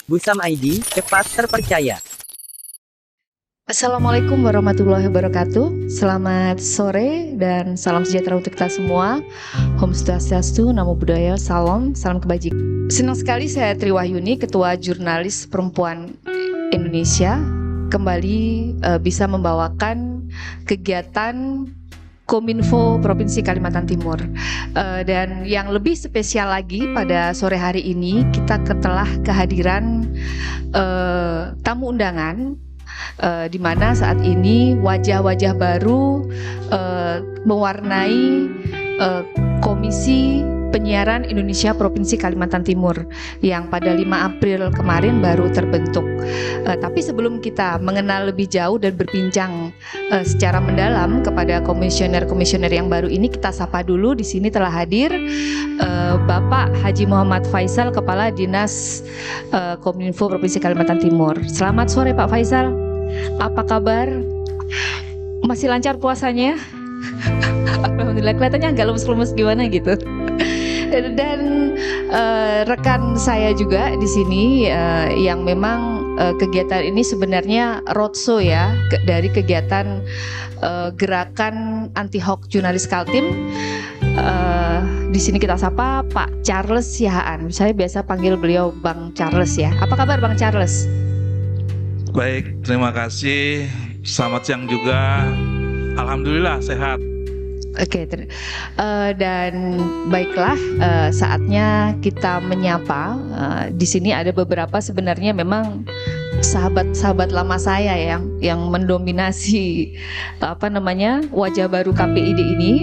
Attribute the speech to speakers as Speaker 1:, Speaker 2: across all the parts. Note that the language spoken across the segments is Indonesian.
Speaker 1: Busam ID, cepat terpercaya.
Speaker 2: Assalamualaikum warahmatullahi wabarakatuh. Selamat sore dan salam sejahtera untuk kita semua. Om Swastiastu, Namo Buddhaya, salam kebajikan. Senang sekali saya Triwahyuni, Ketua Jurnalis Perempuan Indonesia, kembali bisa membawakan kegiatan Kominfo Provinsi Kalimantan Timur. Dan yang lebih spesial lagi pada sore hari ini, kita telah kehadiran tamu undangan, di mana saat ini wajah-wajah baru mewarnai Komisi Penyiaran Indonesia Provinsi Kalimantan Timur yang pada 5 April kemarin baru terbentuk. Tapi sebelum kita mengenal lebih jauh dan berbincang secara mendalam kepada komisioner-komisioner yang baru ini, kita sapa dulu. Di sini telah hadir Bapak Haji Muhammad Faisal, Kepala Dinas Kominfo Provinsi Kalimantan Timur. Selamat sore Pak Faisal. Apa kabar? Masih lancar puasanya? Alhamdulillah, kelihatannya agak lemes-lemes gimana gitu. Dan rekan saya juga di sini yang memang kegiatan ini sebenarnya roadshow ya, dari kegiatan gerakan anti hoax jurnalis Kaltim. Di sini kita sapa Pak Charles Siahaan. Saya biasa panggil beliau Bang Charles ya. Apa kabar Bang Charles?
Speaker 3: Baik, terima kasih. Selamat siang juga. Alhamdulillah sehat.
Speaker 2: Oke, dan baiklah, saatnya kita menyapa. Di sini ada beberapa sebenarnya memang sahabat-sahabat lama saya yang mendominasi wajah baru KPID ini.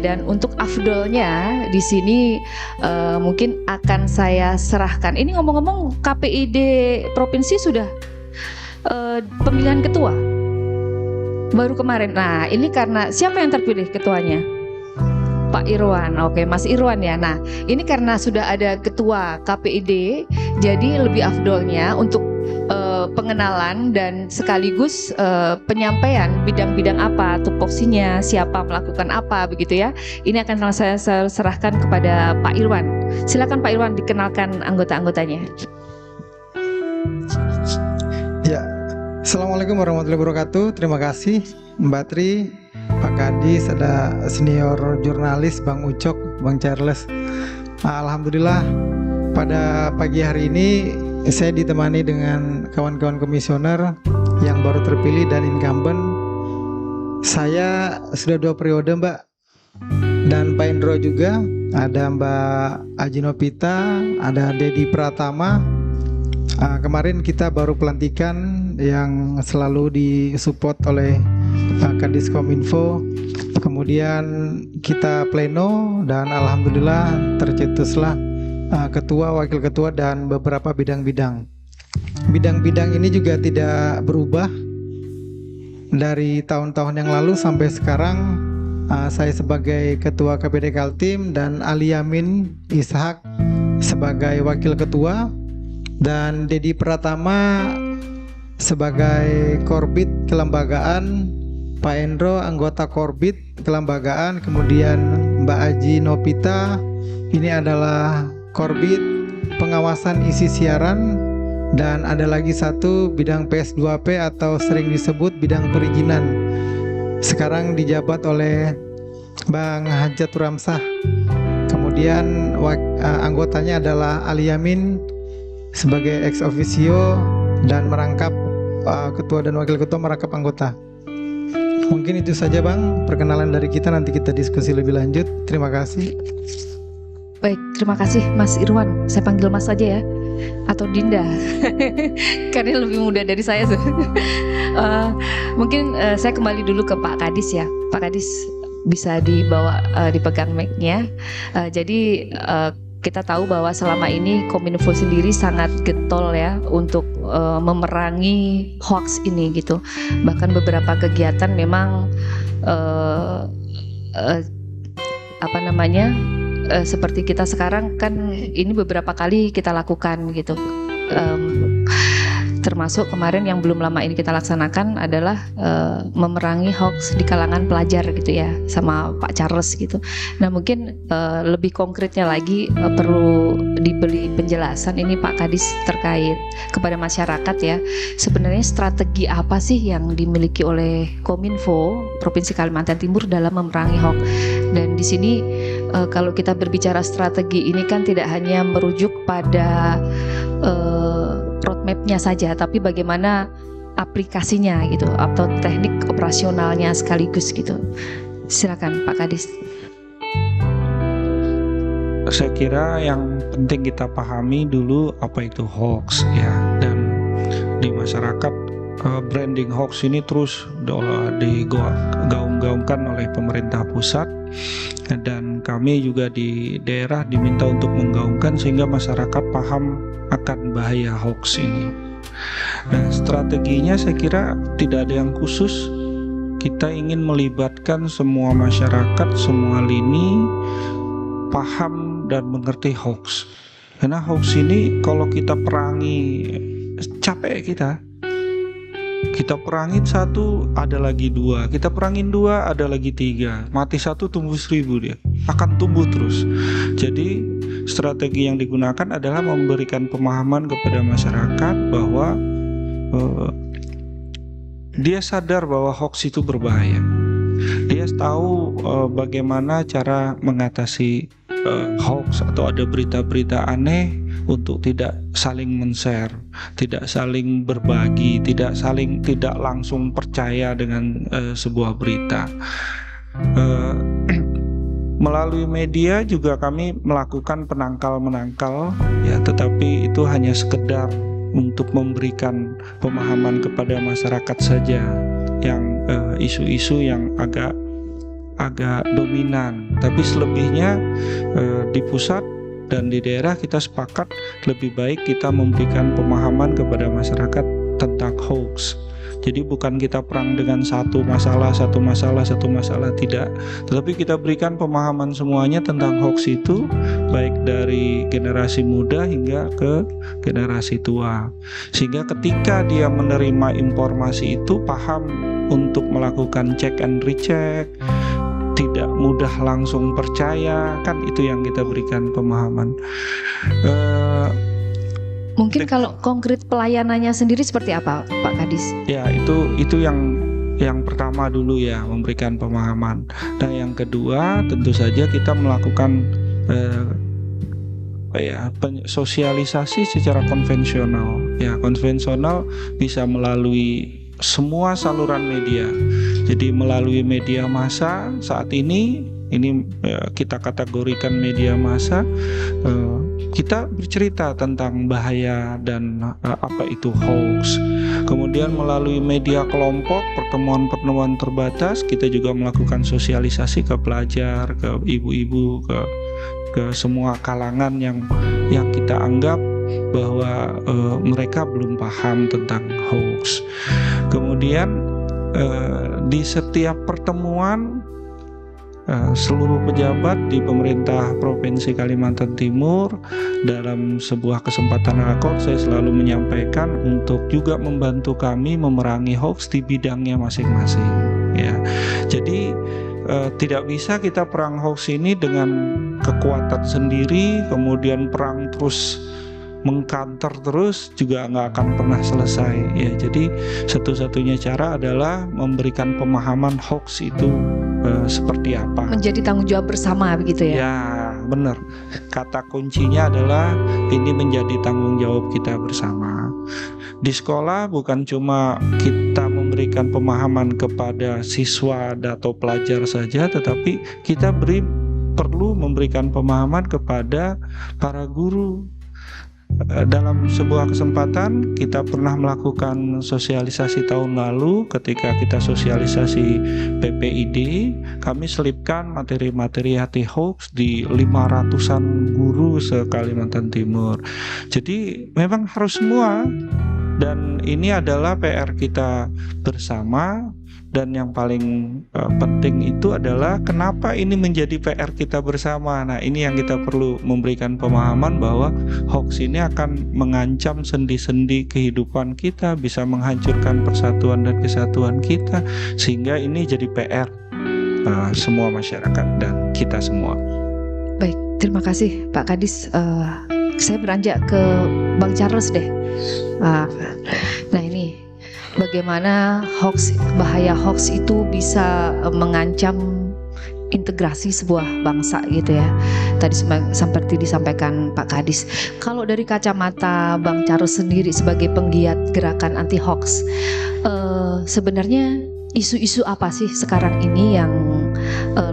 Speaker 2: Dan untuk afdolnya di sini mungkin akan saya serahkan. Ini ngomong-ngomong, KPID provinsi sudah pemilihan ketua baru kemarin. Nah, ini karena siapa yang terpilih ketuanya? Pak Irwan. Oke, Mas Irwan ya. Nah, ini karena sudah ada ketua KPID, jadi lebih afdolnya untuk pengenalan dan sekaligus penyampaian bidang-bidang apa, tupoksinya, siapa melakukan apa, begitu ya. Ini akan saya serahkan kepada Pak Irwan. Silakan Pak Irwan dikenalkan anggota-anggotanya.
Speaker 4: Ya, Assalamualaikum warahmatullahi wabarakatuh. Terima kasih Mbak Tri, Pak Kadis, ada senior jurnalis Bang Ucok, Bang Charles. Alhamdulillah pada pagi hari ini saya ditemani dengan kawan-kawan komisioner yang baru terpilih dan incumbent. Saya sudah 2 periode Mbak, dan Pak Indro juga, ada Mbak Ajinopita, ada Dedi Pratama. Kemarin kita baru pelantikan yang selalu disupport oleh Kadis Kominfo. Kemudian kita pleno dan alhamdulillah tercetuslah ketua, wakil ketua dan beberapa bidang-bidang. Bidang-bidang ini juga tidak berubah dari tahun-tahun yang lalu sampai sekarang. Saya sebagai ketua KPD Kaltim dan Ali Yamin Ishak sebagai wakil ketua, dan Dedi Pratama sebagai Korbit Kelembagaan, Pak Endro anggota Korbit Kelembagaan, kemudian Mbak Aji Nopita ini adalah Korbit Pengawasan Isi Siaran, dan ada lagi satu bidang PS2P atau sering disebut bidang perizinan, sekarang dijabat oleh Bang Hajatur Ramsah. Kemudian anggotanya adalah Ali Yamin sebagai ex officio dan merangkap ketua dan wakil ketua merangkap anggota. Mungkin itu saja Bang perkenalan dari kita, nanti kita diskusi lebih lanjut. Terima kasih.
Speaker 2: Baik, terima kasih Mas Irwan. Saya panggil Mas saja ya, atau Dinda karena lebih muda dari saya. Mungkin saya kembali dulu ke Pak Kadis ya. Pak Kadis bisa dibawa, dipegang mic-nya. Jadi kita tahu bahwa selama ini Kominfo sendiri sangat getol ya untuk memerangi hoax ini gitu. Bahkan beberapa kegiatan memang seperti kita sekarang kan ini beberapa kali kita lakukan gitu. termasuk kemarin yang belum lama ini kita laksanakan adalah memerangi hoax di kalangan pelajar gitu ya, sama Pak Charles gitu. Nah mungkin lebih konkretnya lagi perlu diberi penjelasan ini Pak Kadis terkait kepada masyarakat ya, sebenarnya strategi apa sih yang dimiliki oleh Kominfo Provinsi Kalimantan Timur dalam memerangi hoax. Dan di sini kalau kita berbicara strategi ini kan tidak hanya merujuk pada roadmap-nya saja, tapi bagaimana aplikasinya gitu atau teknik operasionalnya sekaligus gitu. Silakan Pak Kadis.
Speaker 5: Saya kira yang penting kita pahami dulu apa itu hoax ya, dan di masyarakat branding hoax ini terus digaung-gaungkan oleh pemerintah pusat, dan kami juga di daerah diminta untuk menggaungkan sehingga masyarakat paham akan bahaya hoax ini. Nah, strateginya saya kira tidak ada yang khusus. Kita ingin melibatkan semua masyarakat, semua lini paham dan mengerti hoax. Karena hoax ini kalau kita perangi capek kita perangin satu, ada lagi dua. Kita perangin dua, ada lagi tiga. Mati satu, tumbuh 1000 dia. Akan tumbuh terus. Jadi strategi yang digunakan adalah memberikan pemahaman kepada masyarakat bahwa dia sadar bahwa hoax itu berbahaya. Dia tahu bagaimana cara mengatasi hoax atau ada berita-berita aneh, untuk tidak saling men-share, tidak saling berbagi, tidak langsung percaya dengan sebuah berita. Melalui media juga kami melakukan penangkal-menangkal ya, tetapi itu hanya sekedar untuk memberikan pemahaman kepada masyarakat saja yang isu-isu yang agak dominan. Tapi selebihnya di pusat dan di daerah kita sepakat lebih baik kita memberikan pemahaman kepada masyarakat tentang hoax. Jadi bukan kita perang dengan satu masalah, tidak. Tetapi kita berikan pemahaman semuanya tentang hoax itu, baik dari generasi muda hingga ke generasi tua. Sehingga ketika dia menerima informasi itu paham untuk melakukan check and recheck, tidak mudah langsung percaya, kan itu yang kita berikan pemahaman.
Speaker 2: Mungkin kalau konkret pelayanannya sendiri seperti apa Pak Kadis?
Speaker 5: Ya itu yang pertama dulu ya, memberikan pemahaman. Dan yang kedua tentu saja kita melakukan sosialisasi secara konvensional. Ya, konvensional bisa melalui semua saluran media. Jadi melalui media massa saat ini kita kategorikan media massa, kita bercerita tentang bahaya dan apa itu hoax. Kemudian melalui media kelompok, pertemuan-pertemuan terbatas, kita juga melakukan sosialisasi ke pelajar, ke ibu-ibu, ke semua kalangan yang kita anggap bahwa mereka belum paham tentang hoax. Kemudian di setiap pertemuan seluruh pejabat di pemerintah Provinsi Kalimantan Timur dalam sebuah kesempatan rakor saya selalu menyampaikan untuk juga membantu kami memerangi hoax di bidangnya masing-masing ya. Jadi tidak bisa kita perang hoax ini dengan kekuatan sendiri, kemudian perang terus mengkanter terus juga nggak akan pernah selesai ya. Jadi satu-satunya cara adalah memberikan pemahaman hoax itu seperti apa.
Speaker 2: Menjadi tanggung jawab bersama begitu ya?
Speaker 5: Ya benar. Kata kuncinya adalah ini menjadi tanggung jawab kita bersama. Di sekolah bukan cuma kita memberikan pemahaman kepada siswa atau pelajar saja, tetapi kita perlu memberikan pemahaman kepada para guru. Dalam sebuah kesempatan kita pernah melakukan sosialisasi tahun lalu. Ketika kita sosialisasi PPID, kami selipkan materi-materi anti hoax di 500-an guru se-Kalimantan Timur. Jadi memang harus semua, dan ini adalah PR kita bersama Dan yang paling penting itu adalah kenapa ini menjadi PR kita bersama. Nah, ini yang kita perlu memberikan pemahaman bahwa hoax ini akan mengancam sendi-sendi kehidupan kita, bisa menghancurkan persatuan dan kesatuan kita, sehingga ini jadi PR semua masyarakat dan kita semua.
Speaker 2: Baik, terima kasih Pak Kadis. Saya beranjak ke Bang Charles deh. Nah ini, bagaimana bahaya hoax itu bisa mengancam integrasi sebuah bangsa gitu ya. Tadi seperti disampaikan Pak Kadis. Kalau dari kacamata Bang Charles sendiri sebagai penggiat gerakan anti hoax, sebenarnya isu-isu apa sih sekarang ini yang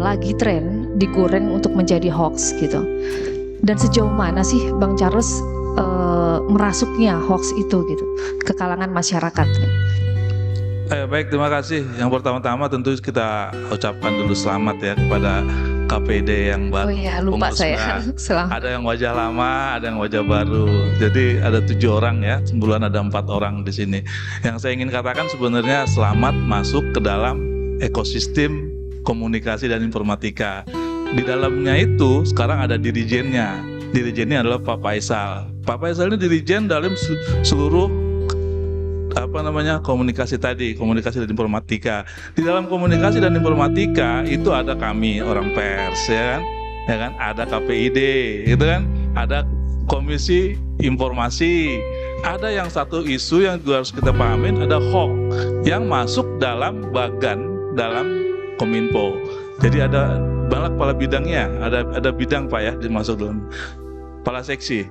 Speaker 2: lagi tren digoreng untuk menjadi hoax gitu? Dan sejauh mana sih Bang Charles merasuknya hoax itu gitu ke kalangan masyarakat?
Speaker 3: Baik, terima kasih. Yang pertama-tama tentu kita ucapkan dulu selamat ya kepada KPID yang baru.
Speaker 2: Oh iya, lupa saya. Selamat.
Speaker 3: Ada yang wajah lama, ada yang wajah baru. Jadi ada 7 orang ya, sebulan ada 4 orang di sini. Yang saya ingin katakan sebenarnya selamat masuk ke dalam ekosistem komunikasi dan informatika. Di dalamnya itu sekarang ada dirijennya. Dirijennya adalah Pak Faisal. Pak Faisal ini dirijen dalam seluruh komunikasi tadi, komunikasi dan informatika. Di dalam komunikasi dan informatika itu ada kami orang pers ya kan, ada KPID gitu kan, ada Komisi Informasi, ada yang satu isu yang juga harus kita pahamin, ada hoax yang masuk dalam bagan dalam Kominfo. Jadi ada banyak kepala bidangnya, ada bidang Pak ya dimasuk dalam kepala seksi.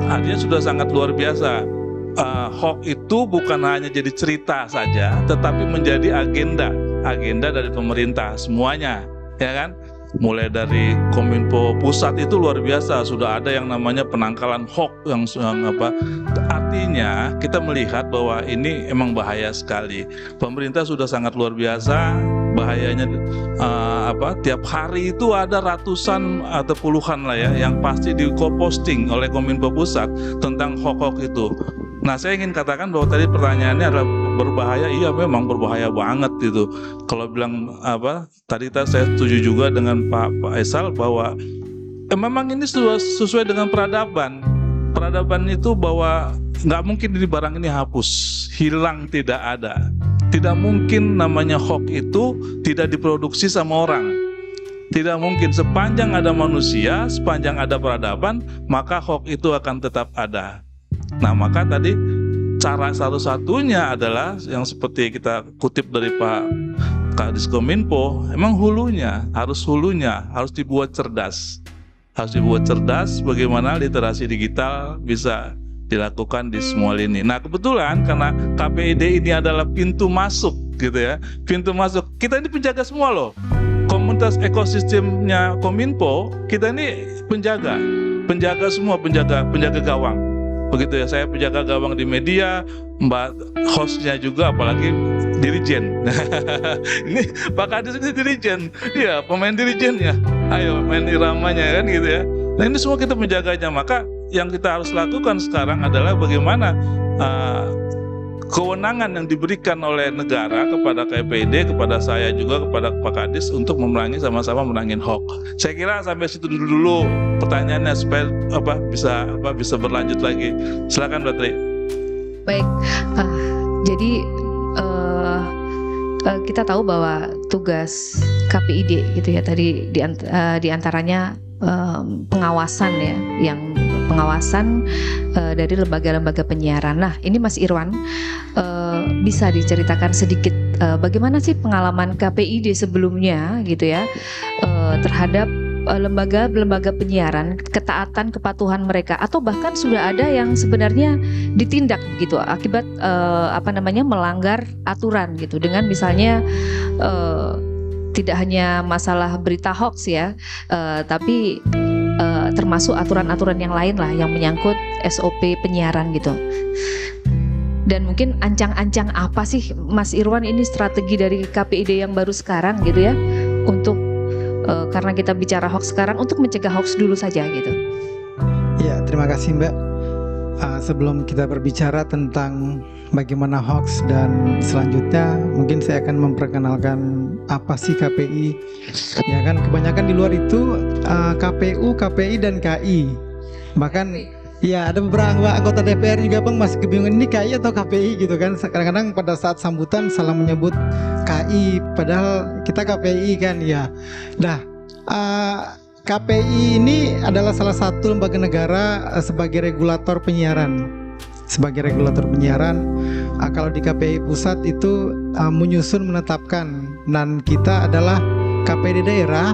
Speaker 3: Artinya sudah sangat luar biasa. Hoax itu bukan hanya jadi cerita saja, tetapi menjadi agenda dari pemerintah semuanya, ya kan? Mulai dari Kominfo pusat itu luar biasa, sudah ada yang namanya penangkalan hoax yang artinya kita melihat bahwa ini emang bahaya sekali. Pemerintah sudah sangat luar biasa bahayanya. Tiap hari itu ada ratusan atau puluhan lah ya yang pasti di-posting oleh Kominfo pusat tentang hoax itu. Nah, saya ingin katakan bahwa tadi pertanyaannya adalah berbahaya. Iya, memang berbahaya banget gitu. Kalau bilang tadi saya setuju juga dengan Pak Faisal bahwa memang ini sesuai dengan peradaban. Peradaban itu bahwa nggak mungkin ini barang ini hapus, hilang, tidak ada. Tidak mungkin namanya hoax itu tidak diproduksi sama orang. Tidak mungkin, sepanjang ada manusia, sepanjang ada peradaban, maka hoax itu akan tetap ada. Nah, maka tadi cara satu-satunya adalah yang seperti kita kutip dari Pak Kadis Kominfo, emang hulunya harus dibuat cerdas. Harus dibuat cerdas bagaimana literasi digital bisa dilakukan di semua lini. Nah, kebetulan karena KPID ini adalah pintu masuk gitu ya. Pintu masuk. Kita ini penjaga semua loh. Komunitas ekosistemnya Kominfo, kita ini penjaga semua, penjaga gawang. Begitu ya, saya penjaga gawang di media, Mbak hostnya juga, apalagi dirijen. Ini Pak Kadis ini dirijen, ya pemain dirijen ya, ayo main iramanya kan gitu ya. Nah, ini semua kita menjaganya. Maka yang kita harus lakukan sekarang adalah bagaimana kewenangan yang diberikan oleh negara kepada KPID, kepada saya juga, kepada Pak Kadis untuk sama-sama menangin hoax. Saya kira sampai situ dulu pertanyaannya supaya bisa berlanjut lagi. Silakan Mbak Tri.
Speaker 2: Baik, jadi kita tahu bahwa tugas KPID gitu ya tadi diantaranya pengawasan ya, yang pengawasan dari lembaga-lembaga penyiaran. Nah, ini Mas Irwan bisa diceritakan sedikit bagaimana sih pengalaman KPID sebelumnya gitu ya terhadap lembaga-lembaga penyiaran, ketaatan, kepatuhan mereka, atau bahkan sudah ada yang sebenarnya ditindak gitu akibat melanggar aturan gitu, dengan misalnya tidak hanya masalah berita hoax ya, tapi termasuk aturan-aturan yang lain lah yang menyangkut SOP penyiaran gitu. Dan mungkin ancang-ancang apa sih Mas Irwan ini strategi dari KPID yang baru sekarang gitu ya, untuk karena kita bicara hoax sekarang, untuk mencegah hoax dulu saja gitu.
Speaker 4: Ya, terima kasih Mbak. Sebelum kita berbicara tentang bagaimana hoax dan selanjutnya, mungkin saya akan memperkenalkan apa sih KPI. Ya kan, kebanyakan di luar itu KPU, KPI dan KI. Bahkan ya ada beberapa anggota DPR juga Bang masih kebingungan ini KI atau KPI gitu kan. Kadang-kadang pada saat sambutan salah menyebut KI padahal kita KPI kan ya. Nah, KPI ini adalah salah satu lembaga negara sebagai regulator penyiaran. Sebagai regulator penyiaran, kalau di KPI pusat itu menyusun, menetapkan, dan kita adalah KPI di daerah,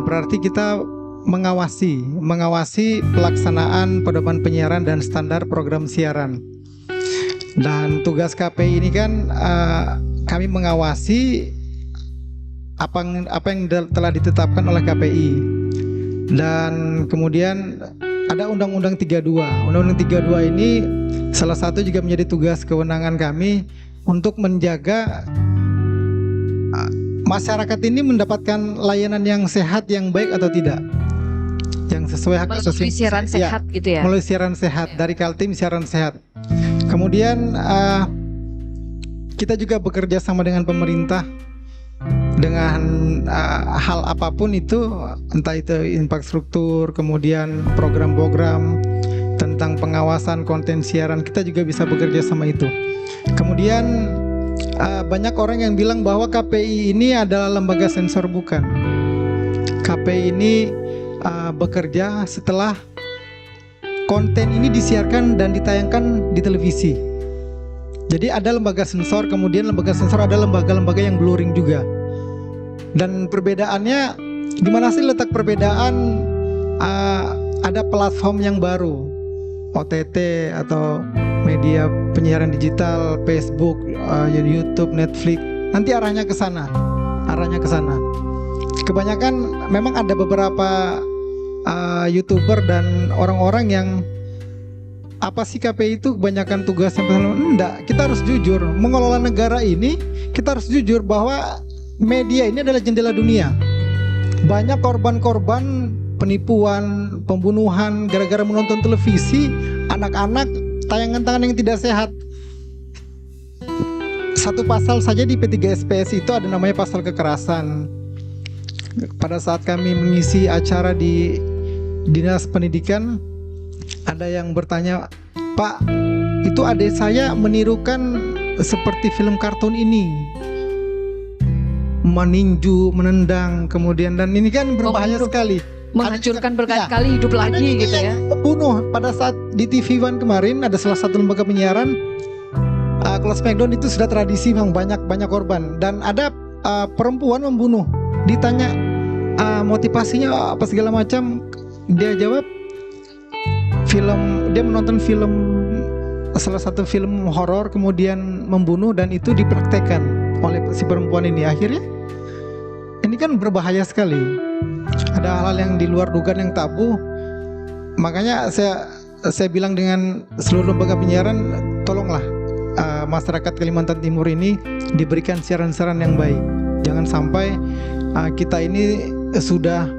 Speaker 4: berarti kita mengawasi pelaksanaan pedoman penyiaran dan standar program siaran. Dan tugas KPI ini kan kami mengawasi apa yang telah ditetapkan oleh KPI. Dan kemudian ada Undang-Undang 32. Undang-Undang 32 ini salah satu juga menjadi tugas kewenangan kami untuk menjaga masyarakat ini mendapatkan layanan yang sehat, yang baik atau tidak, yang sesuai hak asasi
Speaker 2: siaran sehat gitu ya.
Speaker 4: Melalui siaran sehat dari Kaltim Siaran Sehat. Kemudian kita juga bekerja sama dengan pemerintah dengan hal apapun itu, entah itu infrastruktur, kemudian program-program tentang pengawasan konten siaran, kita juga bisa bekerja sama itu. Kemudian banyak orang yang bilang bahwa KPI ini adalah lembaga sensor, bukan. KPI ini bekerja setelah konten ini disiarkan dan ditayangkan di televisi. Jadi ada lembaga sensor, kemudian lembaga sensor ada lembaga-lembaga yang bluring juga. Dan perbedaannya, di mana sih letak perbedaan? Ada platform yang baru, OTT atau media penyiaran digital, Facebook, YouTube, Netflix. Nanti arahnya ke sana, Kebanyakan memang ada beberapa YouTuber dan orang-orang yang apa sih KPI itu kebanyakan tugasnya enggak, kita harus jujur mengelola negara ini. Kita harus jujur bahwa media ini adalah jendela dunia. Banyak korban-korban penipuan, pembunuhan gara-gara menonton televisi, anak-anak, tayangan-tayangan yang tidak sehat. Satu pasal saja di P3SPS itu ada namanya pasal kekerasan. Pada saat kami mengisi acara di Dinas Pendidikan, ada yang bertanya, "Pak, itu adik saya menirukan seperti film kartun ini, meninju, menendang, kemudian, dan ini kan berbahaya sekali,
Speaker 2: menghancurkan berkali-kali hidup lagi gitu ya."
Speaker 4: Bunuh. Pada saat di TV One kemarin ada salah satu lembaga penyiaran, kalau Smackdown itu sudah tradisi, memang banyak korban, dan ada perempuan membunuh. Ditanya motivasinya apa segala macam, dia jawab dia menonton film, salah satu film horor, kemudian membunuh, dan itu dipraktekkan oleh si perempuan ini. Akhirnya ini kan berbahaya sekali. Ada hal-hal yang di luar dugaan, yang tabu. Makanya saya bilang dengan seluruh lembaga penyiaran, tolonglah masyarakat Kalimantan Timur ini diberikan siaran-siaran yang baik. Jangan sampai kita ini sudah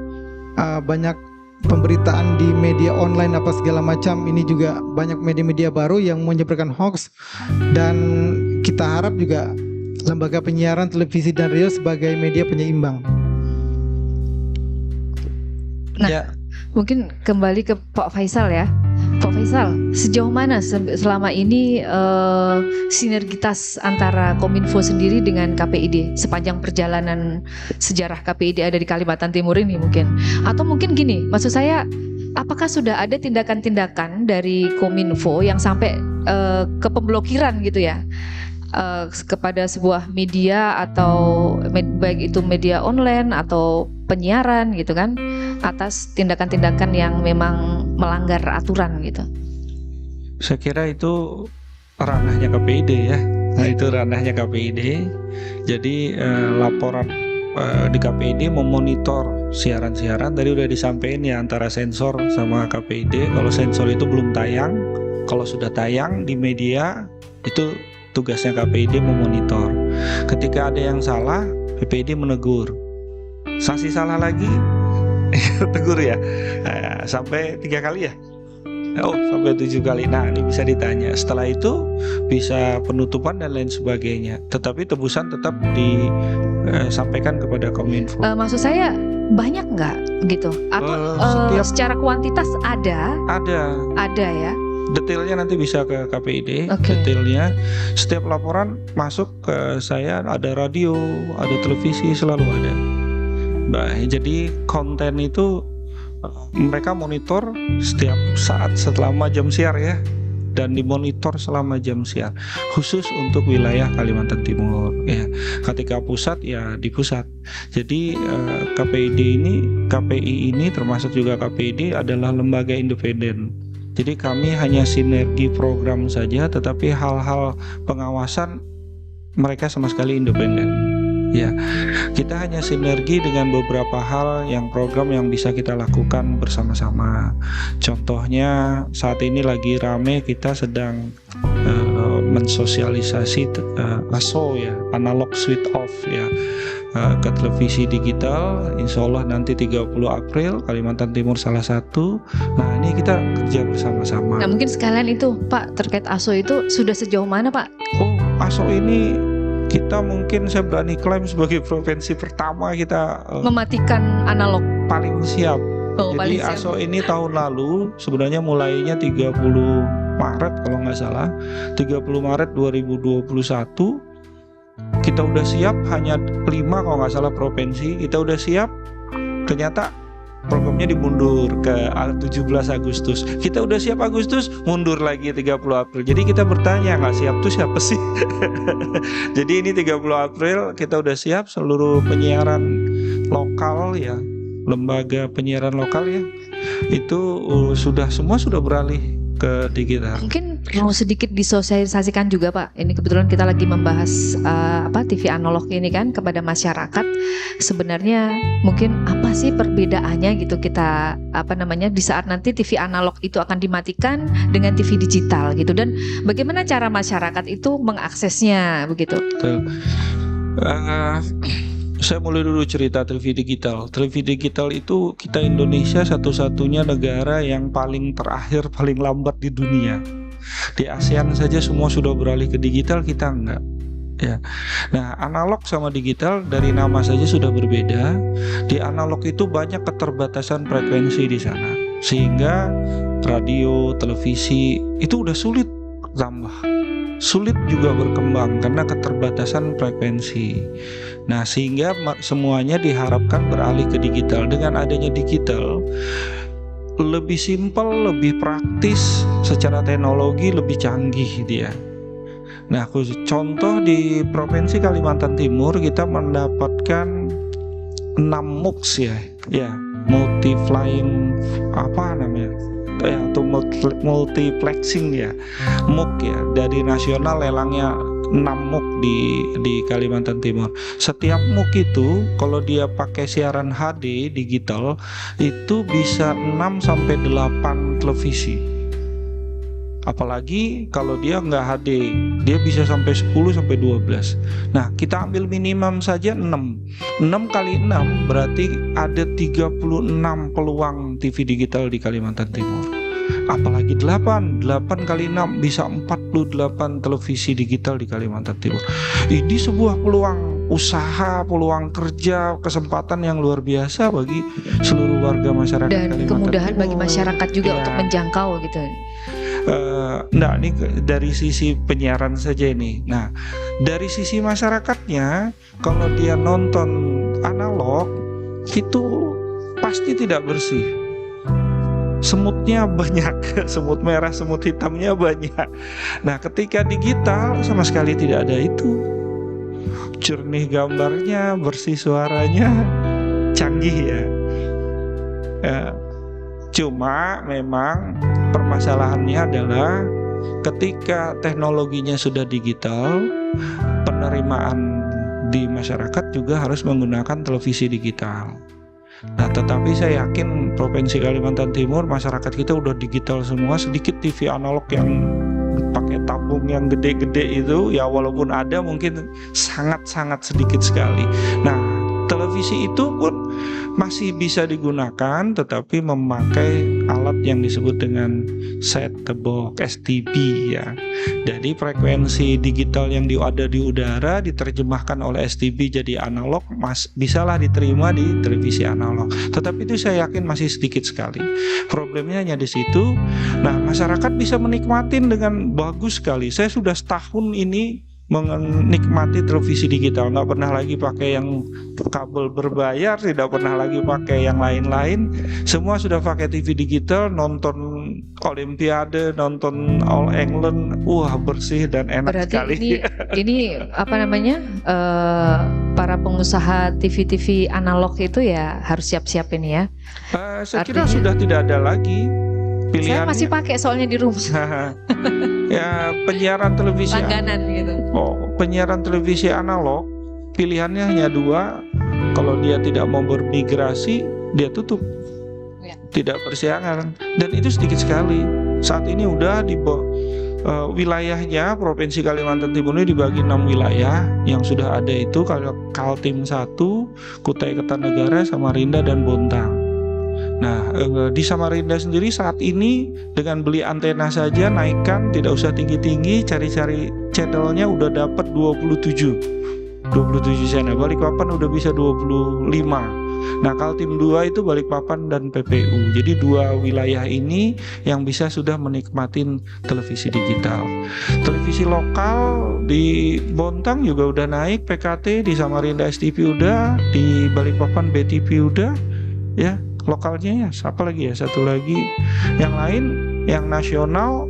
Speaker 4: banyak pemberitaan di media online apa segala macam. Ini juga banyak media-media baru yang menyebarkan hoax, dan kita harap juga lembaga penyiaran televisi dan radio sebagai media penyeimbang.
Speaker 2: Nah, mungkin kembali ke Pak Faisal ya. Pak Faisal, sejauh mana selama ini sinergitas antara Kominfo sendiri dengan KPID sepanjang perjalanan sejarah KPID ada di Kalimantan Timur ini mungkin? Atau mungkin gini, maksud saya, apakah sudah ada tindakan-tindakan dari Kominfo yang sampai ke pemblokiran gitu ya, kepada sebuah media atau baik itu media online atau penyiaran gitu kan, atas tindakan-tindakan yang memang melanggar aturan gitu?
Speaker 5: Saya kira itu ranahnya KPID ya. Nah, itu ranahnya KPID. Jadi laporan di KPID memonitor siaran-siaran. Tadi udah disampaikan ya, antara sensor sama KPID. Kalau sensor itu belum tayang, kalau sudah tayang di media itu tugasnya KPID memonitor. Ketika ada yang salah, KPID menegur. Sanksi salah lagi tegur ya, sampai 3 kali ya. Oh, sampai 7 kali. Nah, ini bisa ditanya. Setelah itu bisa penutupan dan lain sebagainya. Tetapi tebusan tetap disampaikan kepada Kominfo.
Speaker 2: Maksud saya banyak nggak gitu? Atau secara kuantitas ada ya?
Speaker 5: Detailnya nanti bisa ke KPID.
Speaker 2: Oke.
Speaker 5: Detailnya setiap laporan masuk ke saya, ada radio, ada televisi, selalu ada. Baik, jadi konten itu mereka monitor setiap saat selama jam siar ya, dan dimonitor selama jam siar khusus untuk wilayah Kalimantan Timur ya. Ketika pusat ya di pusat. Jadi KPI ini termasuk juga KPID adalah lembaga independen. Jadi kami hanya sinergi program saja, tetapi hal-hal pengawasan mereka sama sekali independen. Ya, kita hanya sinergi dengan beberapa hal yang program yang bisa kita lakukan bersama-sama. Contohnya saat ini lagi rame kita sedang mensosialisasi ASO ya, analog switch off ya, ke televisi digital. Insya Allah nanti 30 April Kalimantan Timur salah satu. Nah ini kita kerja bersama-sama.
Speaker 2: Nah mungkin sekalian itu Pak terkait ASO itu sudah sejauh mana Pak?
Speaker 5: Oh, ASO ini kita mungkin saya berani klaim sebagai provinsi pertama kita
Speaker 2: mematikan analog.
Speaker 5: Paling siap.
Speaker 2: Oh,
Speaker 5: jadi
Speaker 2: paling siap.
Speaker 5: ASO ini tahun lalu sebenarnya mulainya 30 Maret kalau nggak salah, 30 Maret 2021 kita udah siap, hanya 5 kalau nggak salah provinsi kita udah siap. Ternyata programnya dimundur ke 17 Agustus. Kita udah siap Agustus, mundur lagi 30 April. Jadi kita bertanya, nggak siap tuh siapa sih? Jadi ini 30 April kita udah siap, seluruh penyiaran lokal ya, lembaga penyiaran lokal ya, itu semua sudah beralih ke digital.
Speaker 2: Mungkin mau sedikit disosialisasikan juga Pak. Ini kebetulan kita lagi membahas TV analog ini kan kepada masyarakat. Sebenarnya mungkin apa sih perbedaannya gitu kita di saat nanti TV analog itu akan dimatikan dengan TV digital gitu, dan bagaimana cara masyarakat itu mengaksesnya begitu.
Speaker 5: Saya mulai dulu cerita TV digital. TV digital itu kita Indonesia satu-satunya negara yang paling terakhir, paling lambat di dunia. Di ASEAN saja semua sudah beralih ke digital, kita enggak. Ya. Nah, analog sama digital dari nama saja sudah berbeda. Di analog itu banyak keterbatasan frekuensi di sana, sehingga radio, televisi itu udah sulit tambah. Sulit juga berkembang karena keterbatasan frekuensi. Nah, sehingga semuanya diharapkan beralih ke digital. Dengan adanya digital, lebih simpel, lebih praktis, secara teknologi lebih canggih dia. Nah, contoh di Provinsi Kalimantan Timur kita mendapatkan 6 MUX ya, multi-flying atau multiplexing ya, MUX ya, dari nasional lelangnya 6 MUX di Kalimantan Timur. Setiap MUX itu kalau dia pakai siaran HD digital itu bisa 6 sampai 8 televisi. Apalagi kalau dia nggak HD, dia bisa sampai 10 sampai 12. Nah, kita ambil minimum saja 6 kali 6 berarti ada 36 peluang TV digital di Kalimantan Timur. Apalagi 8 kali 6 bisa 48 televisi digital di Kalimantan Timur. Ini sebuah peluang usaha, peluang kerja, kesempatan yang luar biasa bagi seluruh warga masyarakat
Speaker 2: dan
Speaker 5: Kalimantan
Speaker 2: kemudahan
Speaker 5: Timur.
Speaker 2: bagi masyarakat juga
Speaker 5: ya.
Speaker 2: Untuk menjangkau gitu.
Speaker 5: Nah, ini dari sisi penyiaran saja ini. Nah, dari sisi masyarakatnya, kalau dia nonton analog itu pasti tidak bersih. Semutnya banyak, semut merah, semut hitamnya banyak. Nah, ketika digital sama sekali tidak ada itu. Jernih gambarnya, bersih suaranya, canggih ya. Cuma memang permasalahannya adalah ketika teknologinya sudah digital, penerimaan di masyarakat juga harus menggunakan televisi digital. Nah, tetapi saya yakin Provinsi Kalimantan Timur masyarakat kita udah digital semua. Sedikit TV analog yang pakai tabung yang gede-gede itu ya, walaupun ada mungkin sangat-sangat sedikit sekali. Nah, televisi itu pun masih bisa digunakan, tetapi memakai alat yang disebut dengan set-top box STB ya. Jadi frekuensi digital yang ada di udara diterjemahkan oleh STB jadi analog, bisalah diterima di televisi analog. Tetapi itu saya yakin masih sedikit sekali. Problemnya hanya di situ. Nah, masyarakat bisa menikmatin dengan bagus sekali. Saya sudah setahun ini menikmati televisi digital, nggak pernah lagi pakai yang kabel berbayar, tidak pernah lagi pakai yang lain-lain, semua sudah pakai TV digital, nonton Olimpiade, nonton All England, wah bersih dan enak
Speaker 2: Berarti
Speaker 5: sekali.
Speaker 2: ini apa namanya, para pengusaha TV analog itu ya harus siap-siap ini ya.
Speaker 5: Saya kira sudah tidak ada lagi pilihannya.
Speaker 2: Saya masih pakai soalnya di rumah.
Speaker 5: Ya, penyiaran televisi
Speaker 2: langganan gitu.
Speaker 5: Penyiaran televisi analog pilihannya hanya dua. Kalau dia tidak mau bermigrasi, dia tutup, tidak bersiaran, dan itu sedikit sekali. Saat ini udah di wilayahnya Provinsi Kalimantan Timur ini dibagi 6 wilayah yang sudah ada itu Kaltim 1, Kutai Kertanegara, Samarinda, dan Bontang. Nah, di Samarinda sendiri saat ini dengan beli antena saja naikkan, tidak usah tinggi-tinggi, cari-cari channelnya udah dapat 27 channel. Balikpapan udah bisa 25. Nah, Kaltim 2 itu Balikpapan dan PPU. Jadi 2 wilayah ini yang bisa sudah menikmatin televisi digital. Televisi lokal di Bontang juga udah naik PKT, di Samarinda STV udah, di Balikpapan BTV udah, ya. Lokalnya ya, siapa lagi ya? Satu lagi yang lain, yang nasional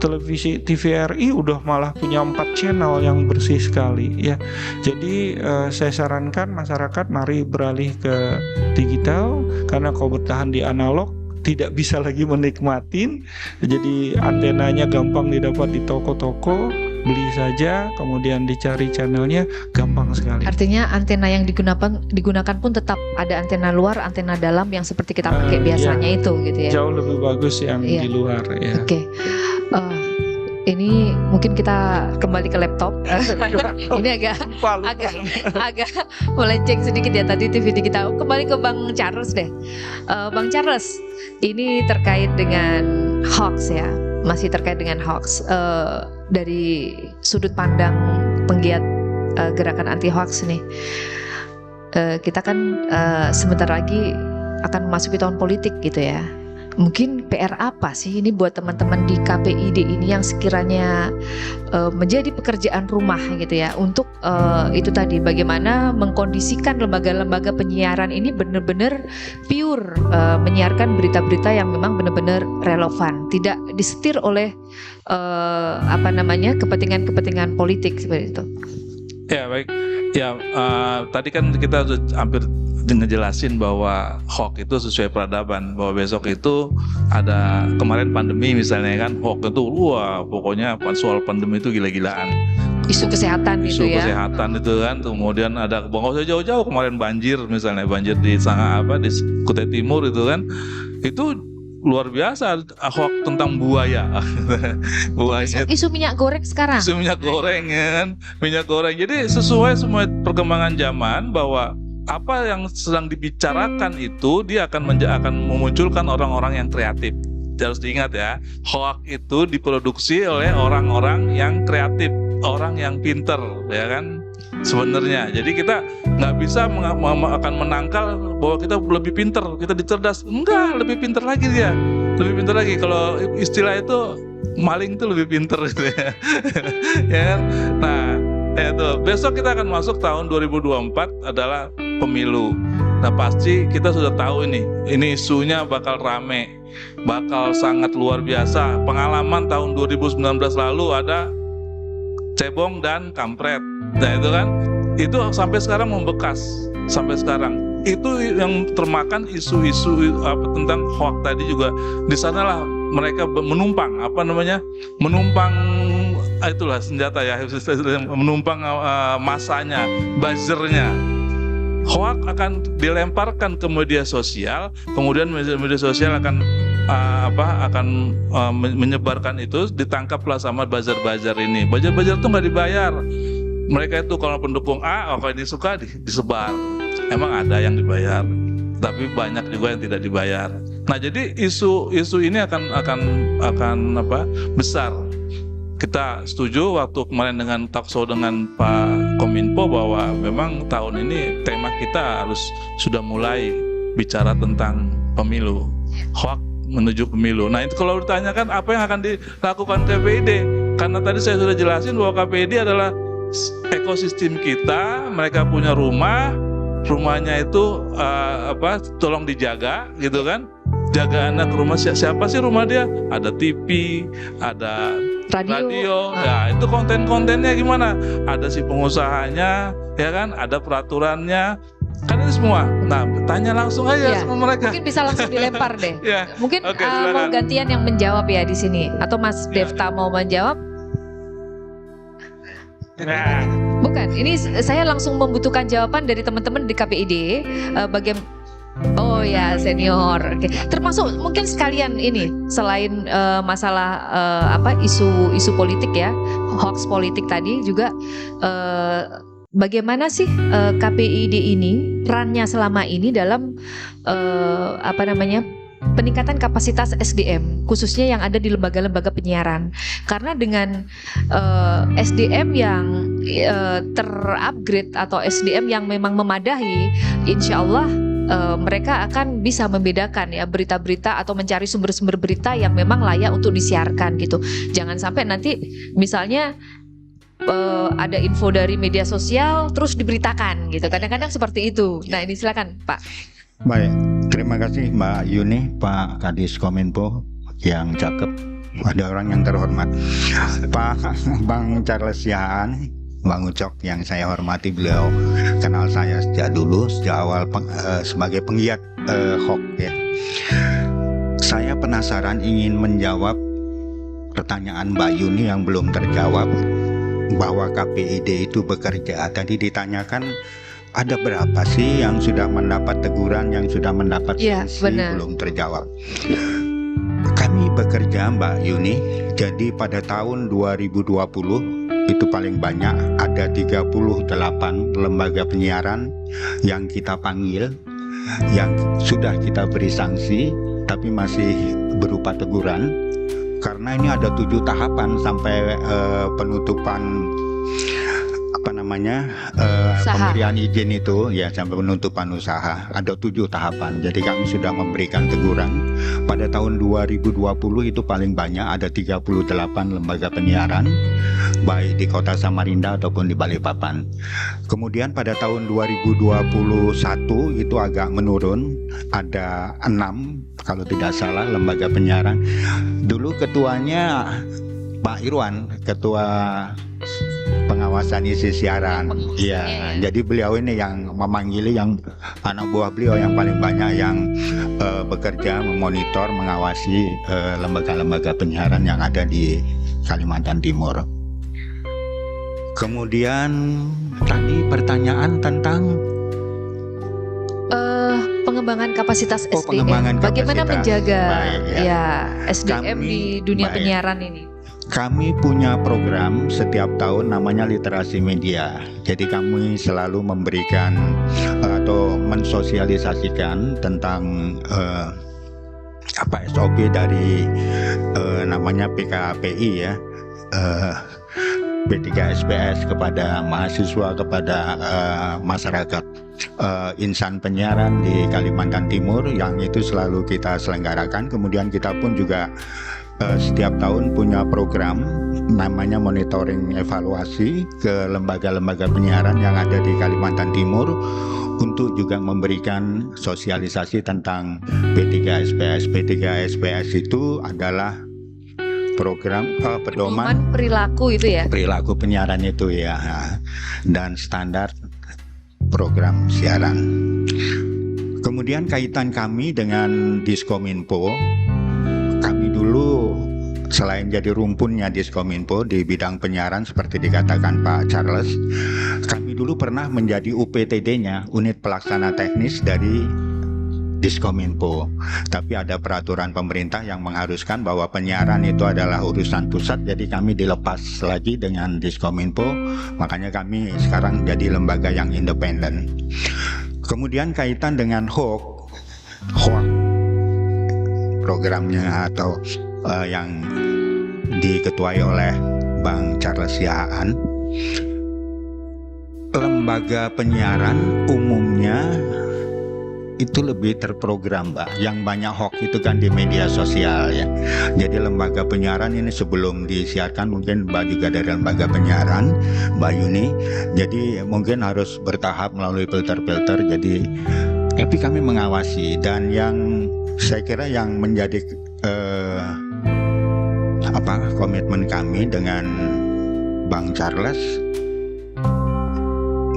Speaker 5: televisi TVRI udah malah punya 4 channel yang bersih sekali ya. Jadi saya sarankan masyarakat mari beralih ke digital, karena kalau bertahan di analog tidak bisa lagi menikmatin. Jadi antenanya gampang didapat di toko-toko, beli saja, kemudian dicari channelnya, gampang sekali.
Speaker 2: Artinya antena yang digunakan pun tetap ada antena luar, antena dalam yang seperti kita pakai biasanya itu gitu ya.
Speaker 5: Jauh lebih bagus yang di luar ya.
Speaker 2: Oke. Ini mungkin kita kembali ke laptop. Ini agak melenceng sedikit ya tadi TV kita. Kembali ke Bang Charles deh. Bang Charles, ini terkait dengan hoax ya. Masih terkait dengan hoax. Dari sudut pandang penggiat gerakan anti hoax nih, kita kan sebentar lagi akan memasuki tahun politik gitu ya. Mungkin PR apa sih ini buat teman-teman di KPID ini yang sekiranya menjadi pekerjaan rumah gitu ya, untuk itu tadi bagaimana mengkondisikan lembaga-lembaga penyiaran ini benar-benar pure menyiarkan berita-berita yang memang benar-benar relevan, tidak disetir oleh kepentingan-kepentingan politik seperti itu. Ya
Speaker 3: baik. Ya tadi kan kita sudah hampir ngejelasin bahwa hoax itu sesuai peradaban, bahwa besok itu ada kemarin pandemi misalnya kan, hoax itu wah pokoknya soal pandemi itu gila-gilaan.
Speaker 2: Isu kesehatan
Speaker 3: itu ya. Isu kesehatan itu kan, kemudian ada nggak usah jauh-jauh kemarin banjir misalnya, banjir di di Kutai Timur itu kan, itu luar biasa hoax tentang buaya.
Speaker 2: Isu minyak goreng sekarang.
Speaker 3: Isu minyak goreng kan, minyak goreng. Jadi sesuai semua perkembangan zaman bahwa apa yang sedang dibicarakan itu dia akan memunculkan orang-orang yang kreatif. Harus diingat ya, hoax itu diproduksi oleh orang-orang yang kreatif, orang yang pinter, ya kan sebenarnya. Jadi kita nggak bisa akan menangkal bahwa kita lebih pinter, kita dicerdas. Enggak, lebih pinter lagi dia, lebih pinter lagi. Kalau istilah itu maling itu lebih pinter gitu ya. Ya kan? Nah, itu besok kita akan masuk tahun 2024 adalah pemilu. Nah pasti kita sudah tahu ini isunya bakal rame, bakal sangat luar biasa. Pengalaman tahun 2019 lalu ada cebong dan kampret. Nah itu kan, itu sampai sekarang membekas, sampai sekarang. Itu yang termakan isu-isu tentang hoax tadi juga. Di sanalah mereka menumpang menumpang itulah senjata ya, menumpang masanya, buzzernya. Hoax akan dilemparkan ke media sosial, kemudian media sosial akan menyebarkan itu, ditangkaplah sama buzzer-buzzer ini. Buzzer-buzzer itu nggak dibayar. Mereka itu kalau pendukung A, kalau ini suka disebar. emang ada yang dibayar, tapi banyak juga yang tidak dibayar. Nah, jadi isu ini akan besar. Kita setuju waktu kemarin dengan talkshow dengan Pak Kominfo bahwa memang tahun ini tema kita harus sudah mulai bicara tentang pemilu, hoax menuju pemilu. Nah, itu kalau ditanyakan apa yang akan dilakukan KPID, karena tadi saya sudah jelasin bahwa KPID adalah ekosistem kita. Mereka punya rumahnya itu tolong dijaga gitu kan. Jaga anak rumah, siapa sih rumah dia? Ada TV, ada radio. Ya, itu konten-kontennya gimana? Ada si pengusahanya, ya kan? Ada peraturannya. Kan ini semua. Nah, tanya langsung aja sama mereka.
Speaker 2: Mungkin bisa langsung dilempar deh.
Speaker 3: Ya.
Speaker 2: Mungkin
Speaker 3: Oke,
Speaker 2: mau gantian yang menjawab ya di sini, atau Mas Devta mau menjawab?
Speaker 3: Nah.
Speaker 2: Bukan, ini saya langsung membutuhkan jawaban dari teman-teman di KPID. Oh ya, senior. Oke. Termasuk mungkin sekalian ini selain masalah isu politik ya, hoax politik tadi juga bagaimana sih KPID ini perannya selama ini dalam peningkatan kapasitas SDM khususnya yang ada di lembaga-lembaga penyiaran. Karena dengan SDM yang terupgrade atau SDM yang memang memadahi, insya Allah mereka akan bisa membedakan ya berita-berita atau mencari sumber-sumber berita yang memang layak untuk disiarkan gitu. Jangan sampai nanti misalnya ada info dari media sosial terus diberitakan gitu. Kadang-kadang seperti itu. Nah, ini silakan Pak.
Speaker 6: Baik, terima kasih Mbak Yuni, Pak Kadis Kominfo yang cakep. Ada orang yang terhormat, Pak Bang Charles Sihaan, Bang Ucok yang saya hormati. Beliau kenal saya sejak dulu, sejak awal sebagai penggiat hoax ya. Saya penasaran ingin menjawab pertanyaan Mbak Yuni yang belum terjawab, bahwa KPID itu bekerja. Tadi ditanyakan ada berapa sih yang sudah mendapat teguran, yang sudah mendapat sanksi, belum terjawab. Kami bekerja Mbak Yuni, jadi pada tahun 2020 itu paling banyak ada 38 lembaga penyiaran yang kita panggil, yang sudah kita beri sanksi tapi masih berupa teguran. Karena ini ada 7 tahapan sampai penutupan pemberian izin itu ya, sampai penutupan usaha ada 7 tahapan. Jadi kami sudah memberikan teguran. Pada tahun 2020 itu paling banyak ada 38 lembaga penyiaran, baik di Kota Samarinda ataupun di Balikpapan. Kemudian pada tahun 2021 itu agak menurun, ada 6 kalau tidak salah lembaga penyiaran. Dulu ketuanya Pak Irwan, ketua pengawasan isi siaran. Iya, jadi beliau ini yang memanggili yang anak buah beliau yang paling banyak yang bekerja memonitor, mengawasi lembaga-lembaga penyiaran yang ada di Kalimantan Timur. Kemudian tadi pertanyaan tentang
Speaker 2: pengembangan kapasitas SDM.
Speaker 6: Pengembangan
Speaker 2: bagaimana
Speaker 6: kapasitas.
Speaker 2: Menjaga
Speaker 6: Baik, ya.
Speaker 2: SDM di dunia penyiaran ini?
Speaker 6: Kami punya program setiap tahun namanya literasi media. Jadi kami selalu memberikan atau mensosialisasikan tentang SOP dari namanya PKPI ya, P3SPS kepada mahasiswa, kepada masyarakat insan penyiaran di Kalimantan Timur, yang itu selalu kita selenggarakan. Kemudian kita pun juga setiap tahun punya program namanya monitoring evaluasi ke lembaga-lembaga penyiaran yang ada di Kalimantan Timur untuk juga memberikan sosialisasi tentang P3SPS. P3SPS itu adalah program pedoman
Speaker 2: perilaku itu ya,
Speaker 6: perilaku penyiaran itu ya, dan standar program siaran. Kemudian kaitan kami dengan Diskominfo, kami dulu selain jadi rumpunnya Diskominfo di bidang penyiaran seperti dikatakan Pak Charles, kami dulu pernah menjadi UPTD-nya, unit pelaksana teknis dari Diskominfo. Tapi ada peraturan pemerintah yang mengharuskan bahwa penyiaran itu adalah urusan pusat, jadi kami dilepas lagi dengan Diskominfo. Makanya kami sekarang jadi lembaga yang independen. Kemudian kaitan dengan hoax programnya atau yang diketuai oleh Bang Charles Siahaan, lembaga penyiaran umumnya itu lebih terprogram, Mbak. Yang banyak hoax itu kan di media sosial ya. Jadi lembaga penyiaran ini sebelum disiarkan, mungkin Mbak juga dari lembaga penyiaran, Mbak Yuni. Jadi mungkin harus bertahap melalui filter-filter. Jadi tapi kami mengawasi, dan yang saya kira yang menjadi komitmen kami dengan Bang Charles,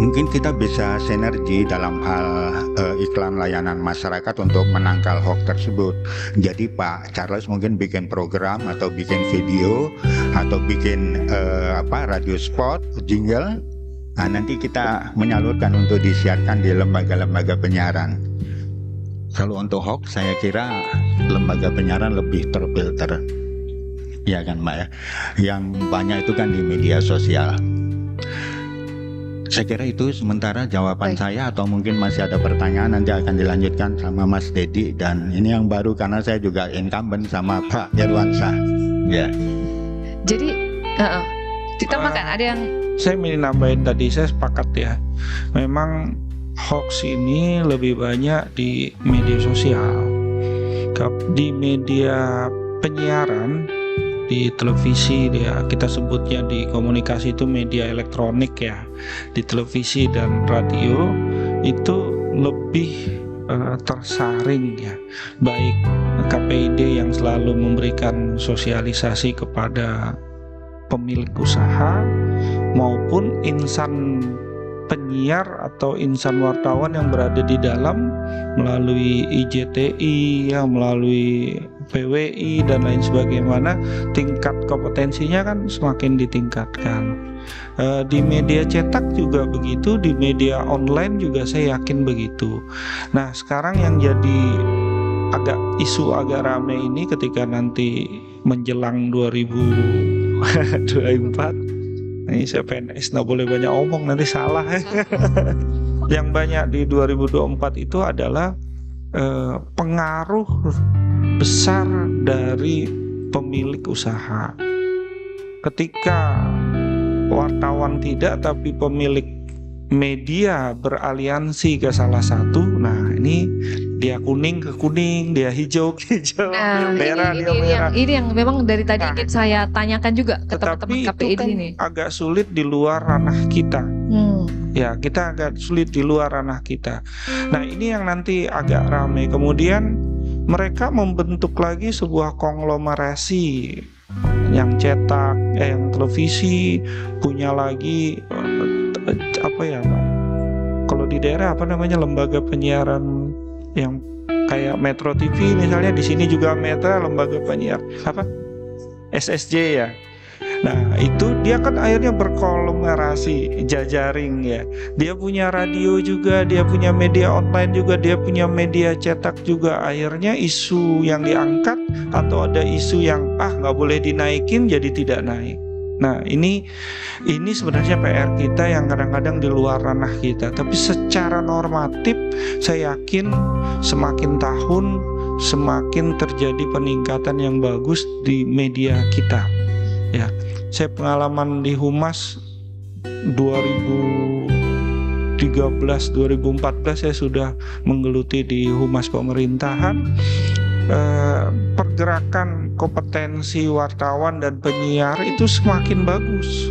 Speaker 6: mungkin kita bisa sinergi dalam hal iklan layanan masyarakat untuk menangkal hoax tersebut. Jadi Pak Charles mungkin bikin program atau bikin video atau bikin radio spot, jingle. Nah, nanti kita menyalurkan untuk disiarkan di lembaga-lembaga penyiaran. Kalau untuk hoax, saya kira lembaga penyiaran lebih terfilter, ya kan Mbak ya. Yang banyak itu kan di media sosial. Saya kira itu sementara jawaban saya, atau mungkin masih ada pertanyaan nanti akan dilanjutkan sama Mas Dedi. Dan ini yang baru karena saya juga incumbent sama Pak Irwansyah. Ya.
Speaker 2: Jadi ditambahkan ada yang
Speaker 5: saya ingin nambahin tadi, saya sepakat ya. Memang hoax ini lebih banyak di media sosial, di media penyiaran, di televisi ya, kita sebutnya di komunikasi itu media elektronik ya. Di televisi dan radio itu lebih tersaring ya, baik KPID yang selalu memberikan sosialisasi kepada pemilik usaha maupun insan penyiar atau insan wartawan yang berada di dalam melalui IJTI ya, melalui PWI dan lain sebagaimana, tingkat kompetensinya kan semakin ditingkatkan. Di media cetak juga begitu, di media online juga saya yakin begitu. Nah, sekarang yang jadi isu agak rame ini ketika nanti menjelang 2024. Ini saya PNS, nggak boleh banyak omong nanti salah. Yang banyak di 2024 itu adalah pengaruh besar dari pemilik usaha. Ketika wartawan tidak, tapi pemilik media beraliansi ke salah satu, nah ini dia kuning ke kuning, dia hijau ke hijau, dia merah dia merah.
Speaker 2: Ini yang memang dari tadi ingin saya tanyakan juga ke teman-teman KPID
Speaker 5: kan
Speaker 2: ini.
Speaker 5: Agak sulit di luar ranah kita. Ya, kita agak sulit di luar ranah kita. Nah, ini yang nanti agak ramai. Kemudian mereka membentuk lagi sebuah konglomerasi, yang cetak, yang televisi, punya lagi apa ya Pak? Kalau di daerah apa namanya, lembaga penyiaran yang kayak Metro TV misalnya, di sini juga Metro, lembaga penyiar apa? SSJ ya. Nah, itu dia kan akhirnya berkonglomerasi, jajaring ya. Dia punya radio juga, dia punya media online juga, dia punya media cetak juga. Akhirnya isu yang diangkat atau ada isu yang nggak boleh dinaikin jadi tidak naik. Nah, ini sebenarnya PR kita yang kadang-kadang di luar ranah kita. Tapi secara normatif saya yakin semakin tahun semakin terjadi peningkatan yang bagus di media kita. Ya, saya pengalaman di Humas 2013-2014 saya sudah menggeluti di Humas pemerintahan. Pergerakan kompetensi wartawan dan penyiar itu semakin bagus.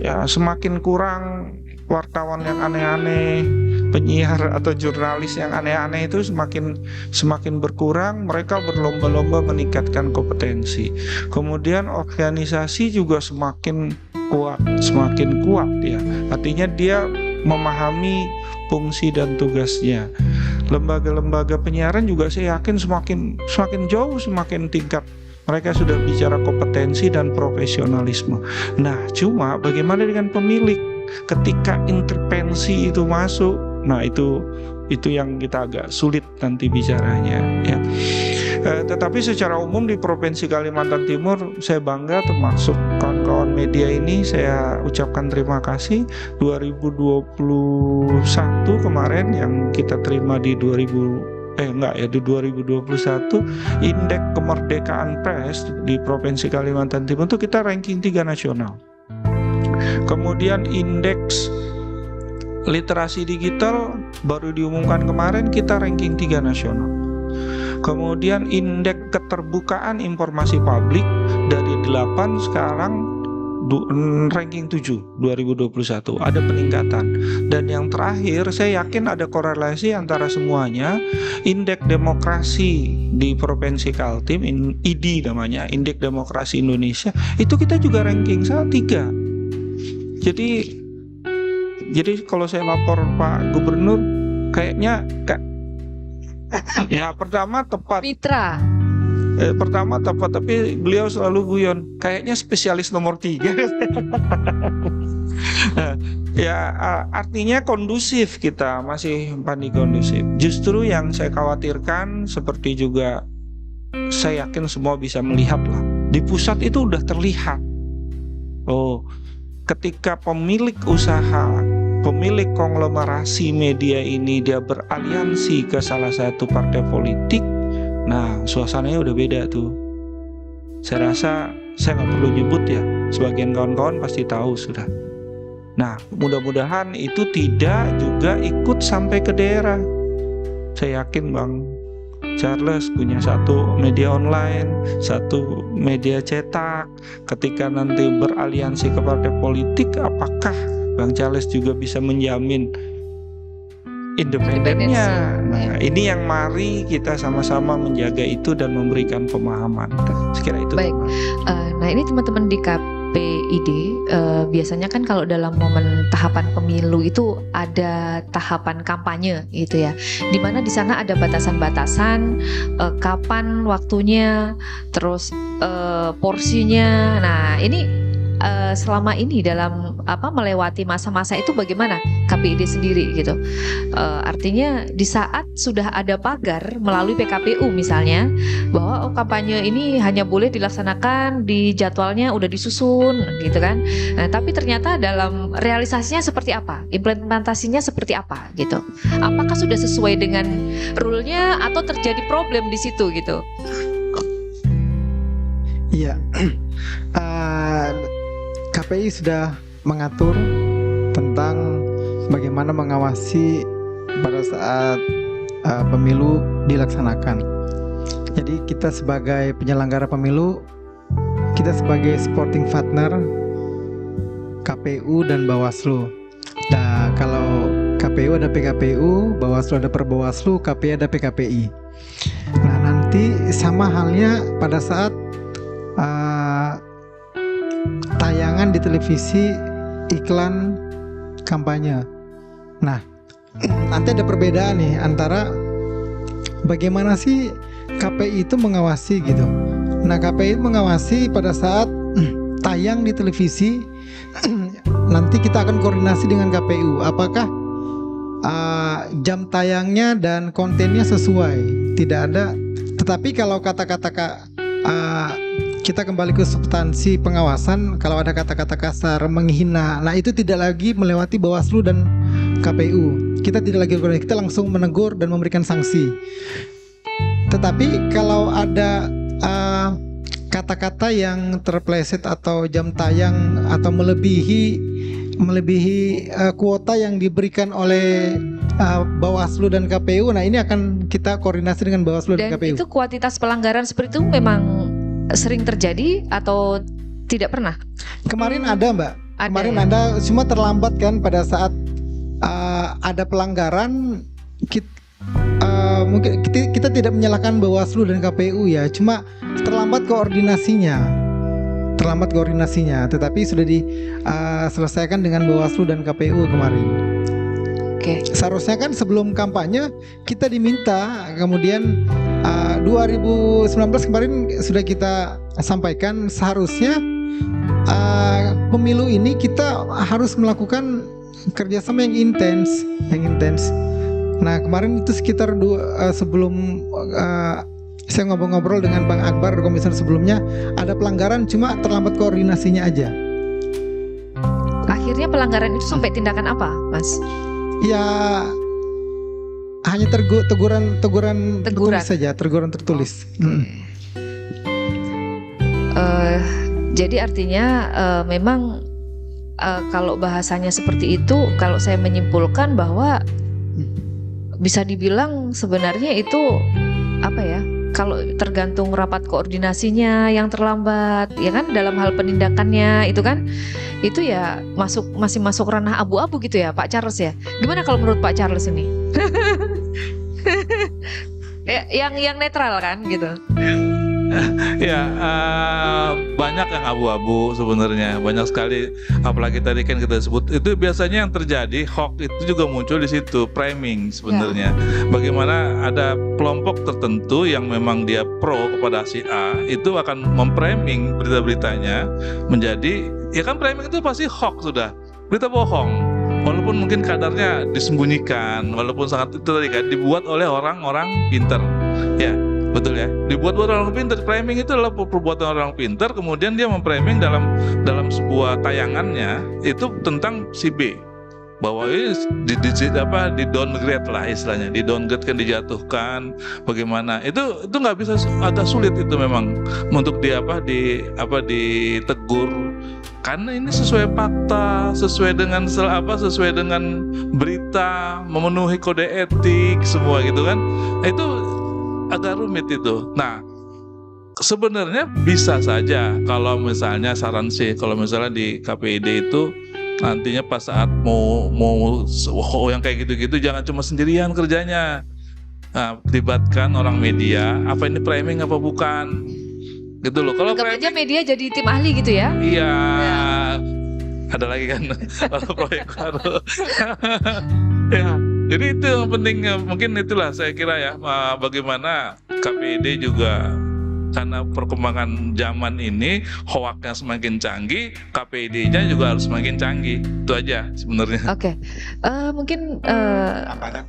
Speaker 5: Ya, semakin kurang wartawan yang aneh-aneh, penyiar atau jurnalis yang aneh-aneh itu semakin berkurang. Mereka berlomba-lomba meningkatkan kompetensi. Kemudian organisasi juga semakin kuat ya. Artinya dia memahami fungsi dan tugasnya. Lembaga-lembaga penyiaran juga saya yakin semakin jauh, semakin tingkat. Mereka sudah bicara kompetensi dan profesionalisme. Nah, cuma bagaimana dengan pemilik? Ketika intervensi itu masuk, nah itu yang kita agak sulit nanti bicaranya ya. Tetapi secara umum di Provinsi Kalimantan Timur saya bangga, termasuk kawan-kawan media ini saya ucapkan terima kasih. 2021 kemarin yang kita terima di 2021 indeks kemerdekaan pers di Provinsi Kalimantan Timur itu kita ranking 3 nasional. Kemudian indeks literasi digital baru diumumkan kemarin, kita ranking 3 nasional. Kemudian indeks keterbukaan informasi publik dari 8 sekarang ranking 7 2021, ada peningkatan. Dan yang terakhir saya yakin ada korelasi antara semuanya. Indeks demokrasi di Provinsi Kaltim, ID namanya, Indeks Demokrasi Indonesia, itu kita juga ranking 3. Jadi kalau saya lapor Pak Gubernur, kayaknya ya pertama tepat.
Speaker 2: Mitra.
Speaker 5: Pertama tepat, tapi beliau selalu guyon. Kayaknya spesialis nomor 3. Ya artinya kondusif, kita masih kondusif. Justru yang saya khawatirkan, seperti juga saya yakin semua bisa melihat lah, di pusat itu udah terlihat. Ketika pemilik usaha, pemilik konglomerasi media ini dia beraliansi ke salah satu partai politik, nah suasananya udah beda tuh. Saya rasa saya nggak perlu nyebut ya, sebagian kawan-kawan pasti tahu sudah. Nah mudah-mudahan itu tidak juga ikut sampai ke daerah. Saya yakin Bang Charles punya satu media online, satu media cetak. Ketika nanti beraliansi ke partai politik, apakah Bang Charles juga bisa menjamin independennya? Nah, ini yang mari kita sama-sama menjaga itu dan memberikan pemahaman. Sekira itu.
Speaker 2: Baik. Nah ini teman-teman di KPID, biasanya kan kalau dalam momen tahapan pemilu itu ada tahapan kampanye gitu ya, dimana di sana ada batasan-batasan kapan waktunya, terus porsinya. Nah ini selama ini dalam melewati masa-masa itu bagaimana KPID sendiri gitu? Artinya di saat sudah ada pagar melalui PKPU misalnya, bahwa kampanye ini hanya boleh dilaksanakan di jadwalnya udah disusun gitu kan. Nah, tapi ternyata dalam realisasinya seperti apa? Implementasinya seperti apa gitu? Apakah sudah sesuai dengan rule-nya atau terjadi problem di situ gitu?
Speaker 4: Iya. KPI sudah mengatur tentang bagaimana mengawasi pada saat pemilu dilaksanakan. Jadi kita sebagai penyelenggara pemilu, kita sebagai supporting partner KPU dan Bawaslu. Nah, kalau KPU ada PKPU, Bawaslu ada Perbawaslu, KPI ada PKPI. Nah, nanti sama halnya pada saat tayangan di televisi iklan kampanye. Nah, nanti ada perbedaan nih antara bagaimana sih KPI itu mengawasi gitu. Nah, KPI mengawasi pada saat tayang di televisi. Nanti kita akan koordinasi dengan KPU. Apakah jam tayangnya dan kontennya sesuai? Tidak ada. Tetapi kalau kata-kata kita kembali ke substansi pengawasan, kalau ada kata-kata kasar, menghina, nah itu tidak lagi melewati Bawaslu dan KPU. Kita tidak lagi, kita langsung menegur dan memberikan sanksi. Tetapi kalau ada kata-kata yang terpleset atau jam tayang atau melebihi kuota yang diberikan oleh Bawaslu dan KPU, nah ini akan kita koordinasi dengan Bawaslu dan KPU. Dan
Speaker 2: itu kuantitas pelanggaran seperti itu memang sering terjadi atau tidak pernah?
Speaker 4: Kemarin ada Mbak, kemarin
Speaker 2: ya?
Speaker 4: ada, cuma terlambat kan pada saat ada pelanggaran. Mungkin kita tidak menyalahkan Bawaslu dan KPU ya, cuma terlambat koordinasinya, tetapi sudah diselesaikan dengan Bawaslu dan KPU kemarin.
Speaker 2: Oke.
Speaker 4: Seharusnya kan sebelum kampanye kita diminta, kemudian 2019 kemarin sudah kita sampaikan seharusnya pemilu ini kita harus melakukan kerjasama yang intens. Nah kemarin itu sekitar sebelum Saya ngobrol-ngobrol dengan Bang Akbar komisioner sebelumnya, ada pelanggaran cuma terlambat koordinasinya aja.
Speaker 2: Akhirnya pelanggaran itu sampai tindakan apa, Mas?
Speaker 4: Ya hanya teguran tertulis saja, teguran tertulis.
Speaker 2: Jadi artinya memang kalau bahasanya seperti itu, kalau saya menyimpulkan bahwa bisa dibilang sebenarnya itu apa ya? Kalau tergantung rapat koordinasinya yang terlambat, ya kan, dalam hal penindakannya itu kan, itu ya masih masuk ranah abu-abu gitu ya, Pak Charles ya. Gimana kalau menurut Pak Charles ini? yang netral kan gitu.
Speaker 3: Ya, banyak yang abu-abu sebenarnya, banyak sekali. Apalagi tadi kan kita sebut itu biasanya yang terjadi hoax itu juga muncul di situ, framing sebenarnya. Bagaimana ada kelompok tertentu yang memang dia pro kepada si A, itu akan memframing berita-beritanya menjadi, ya kan framing itu pasti hoax sudah, berita bohong. Walaupun mungkin kadarnya disembunyikan, walaupun sangat itu tadi kan dibuat oleh orang-orang pinter, ya. Betul ya, dibuat orang pintar. Framing itu adalah perbuatan orang pintar, kemudian dia memframing dalam sebuah tayangannya itu tentang si B, bahwa ini di downgrade lah istilahnya, di downgrade kan, dijatuhkan, bagaimana itu nggak bisa, agak sulit itu memang untuk ditegur, karena ini sesuai fakta, sesuai dengan berita, memenuhi kode etik semua gitu kan, itu agak rumit itu. Nah, sebenarnya bisa saja kalau misalnya saran sih, kalau misalnya di KPID itu nantinya pas saat mau yang kayak gitu-gitu jangan cuma sendirian kerjanya. Nah, libatkan orang media, apa ini framing apa bukan? Gitu loh. Kalau
Speaker 2: aja media jadi tim ahli gitu ya.
Speaker 3: Iya. Ya. Ada lagi kan kalau proyek baru. Ya. Jadi itu yang penting, mungkin itulah saya kira ya, bagaimana KPID juga, karena perkembangan zaman ini hoaknya semakin canggih, KPID-nya juga harus semakin canggih. Itu aja sebenarnya.
Speaker 2: Oke. Mungkin
Speaker 6: Tambahkan.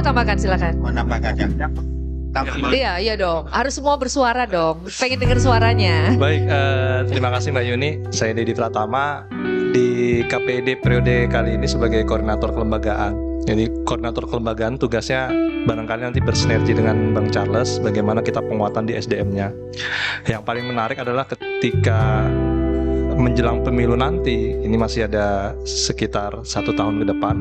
Speaker 2: tambahkan silakan.
Speaker 6: Mau nambahkan ya?
Speaker 2: Iya dong. Harus semua bersuara dong. Pengen dengar suaranya.
Speaker 7: Baik, terima kasih Mbak Yuni. Saya Dedi Pratama di KPID periode kali ini sebagai koordinator kelembagaan. Jadi koordinator kelembagaan tugasnya barangkali nanti bersinergi dengan Bang Charles bagaimana kita penguatan di SDM-nya. Yang paling menarik adalah ketika menjelang pemilu nanti, ini masih ada sekitar 1 tahun ke depan,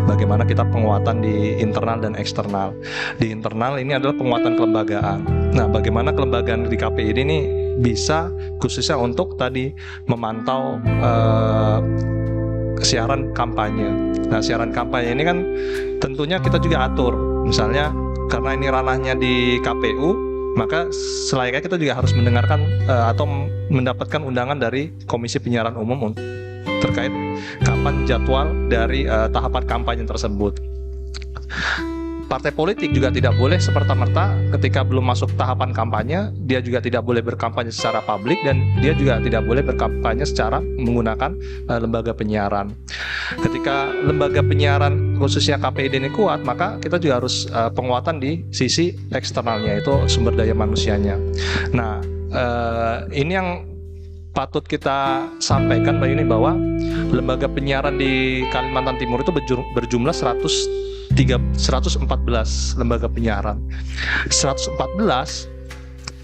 Speaker 7: bagaimana kita penguatan di internal dan eksternal. Di internal ini adalah penguatan kelembagaan. Nah, bagaimana kelembagaan di KPID ini bisa khususnya untuk tadi memantau siaran kampanye. Nah, siaran kampanye ini kan tentunya kita juga atur. Misalnya karena ini ranahnya di KPU, maka selayaknya kita juga harus mendengarkan atau mendapatkan undangan dari Komisi Penyiaran Umum terkait kapan jadwal dari tahapan kampanye tersebut. Partai politik juga tidak boleh semerta-merta ketika belum masuk tahapan kampanye, dia juga tidak boleh berkampanye secara publik dan dia juga tidak boleh berkampanye secara menggunakan lembaga penyiaran. Ketika lembaga penyiaran khususnya KPID ini kuat, maka kita juga harus penguatan di sisi eksternalnya, itu sumber daya manusianya. Nah, ini yang patut kita sampaikan Mbak Yuni, bahwa lembaga penyiaran di Kalimantan Timur itu berjumlah 114 lembaga penyiaran. 114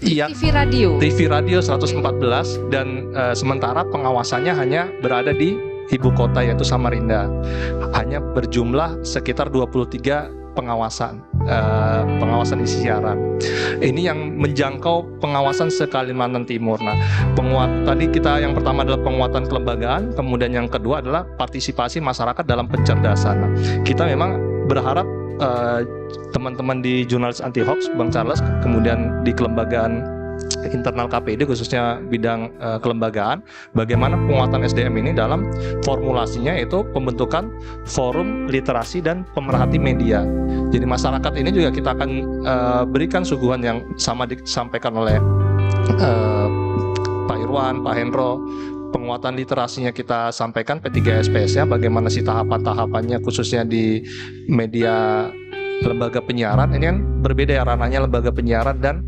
Speaker 7: yang TV radio 114 dan sementara pengawasannya hanya berada di ibu kota yaitu Samarinda. Hanya berjumlah sekitar 23 pengawasan isi siaran. Ini yang menjangkau pengawasan se-Kalimantan Timur. Nah, tadi kita yang pertama adalah penguatan kelembagaan, kemudian yang kedua adalah partisipasi masyarakat dalam pencerdasan. Nah, kita memang berharap teman-teman di jurnalis anti hoax, Bang Charles, kemudian di kelembagaan internal KPID khususnya bidang kelembagaan, bagaimana penguatan SDM ini dalam formulasinya yaitu pembentukan forum literasi dan pemerhati media. Jadi masyarakat ini juga kita akan berikan suguhan yang sama disampaikan oleh Pak Irwan, Pak Hendro. Penguatan literasinya kita sampaikan P3SPS-nya, bagaimana sih tahapan-tahapannya khususnya di media lembaga penyiaran. Ini kan berbeda ya ranahnya lembaga penyiaran dan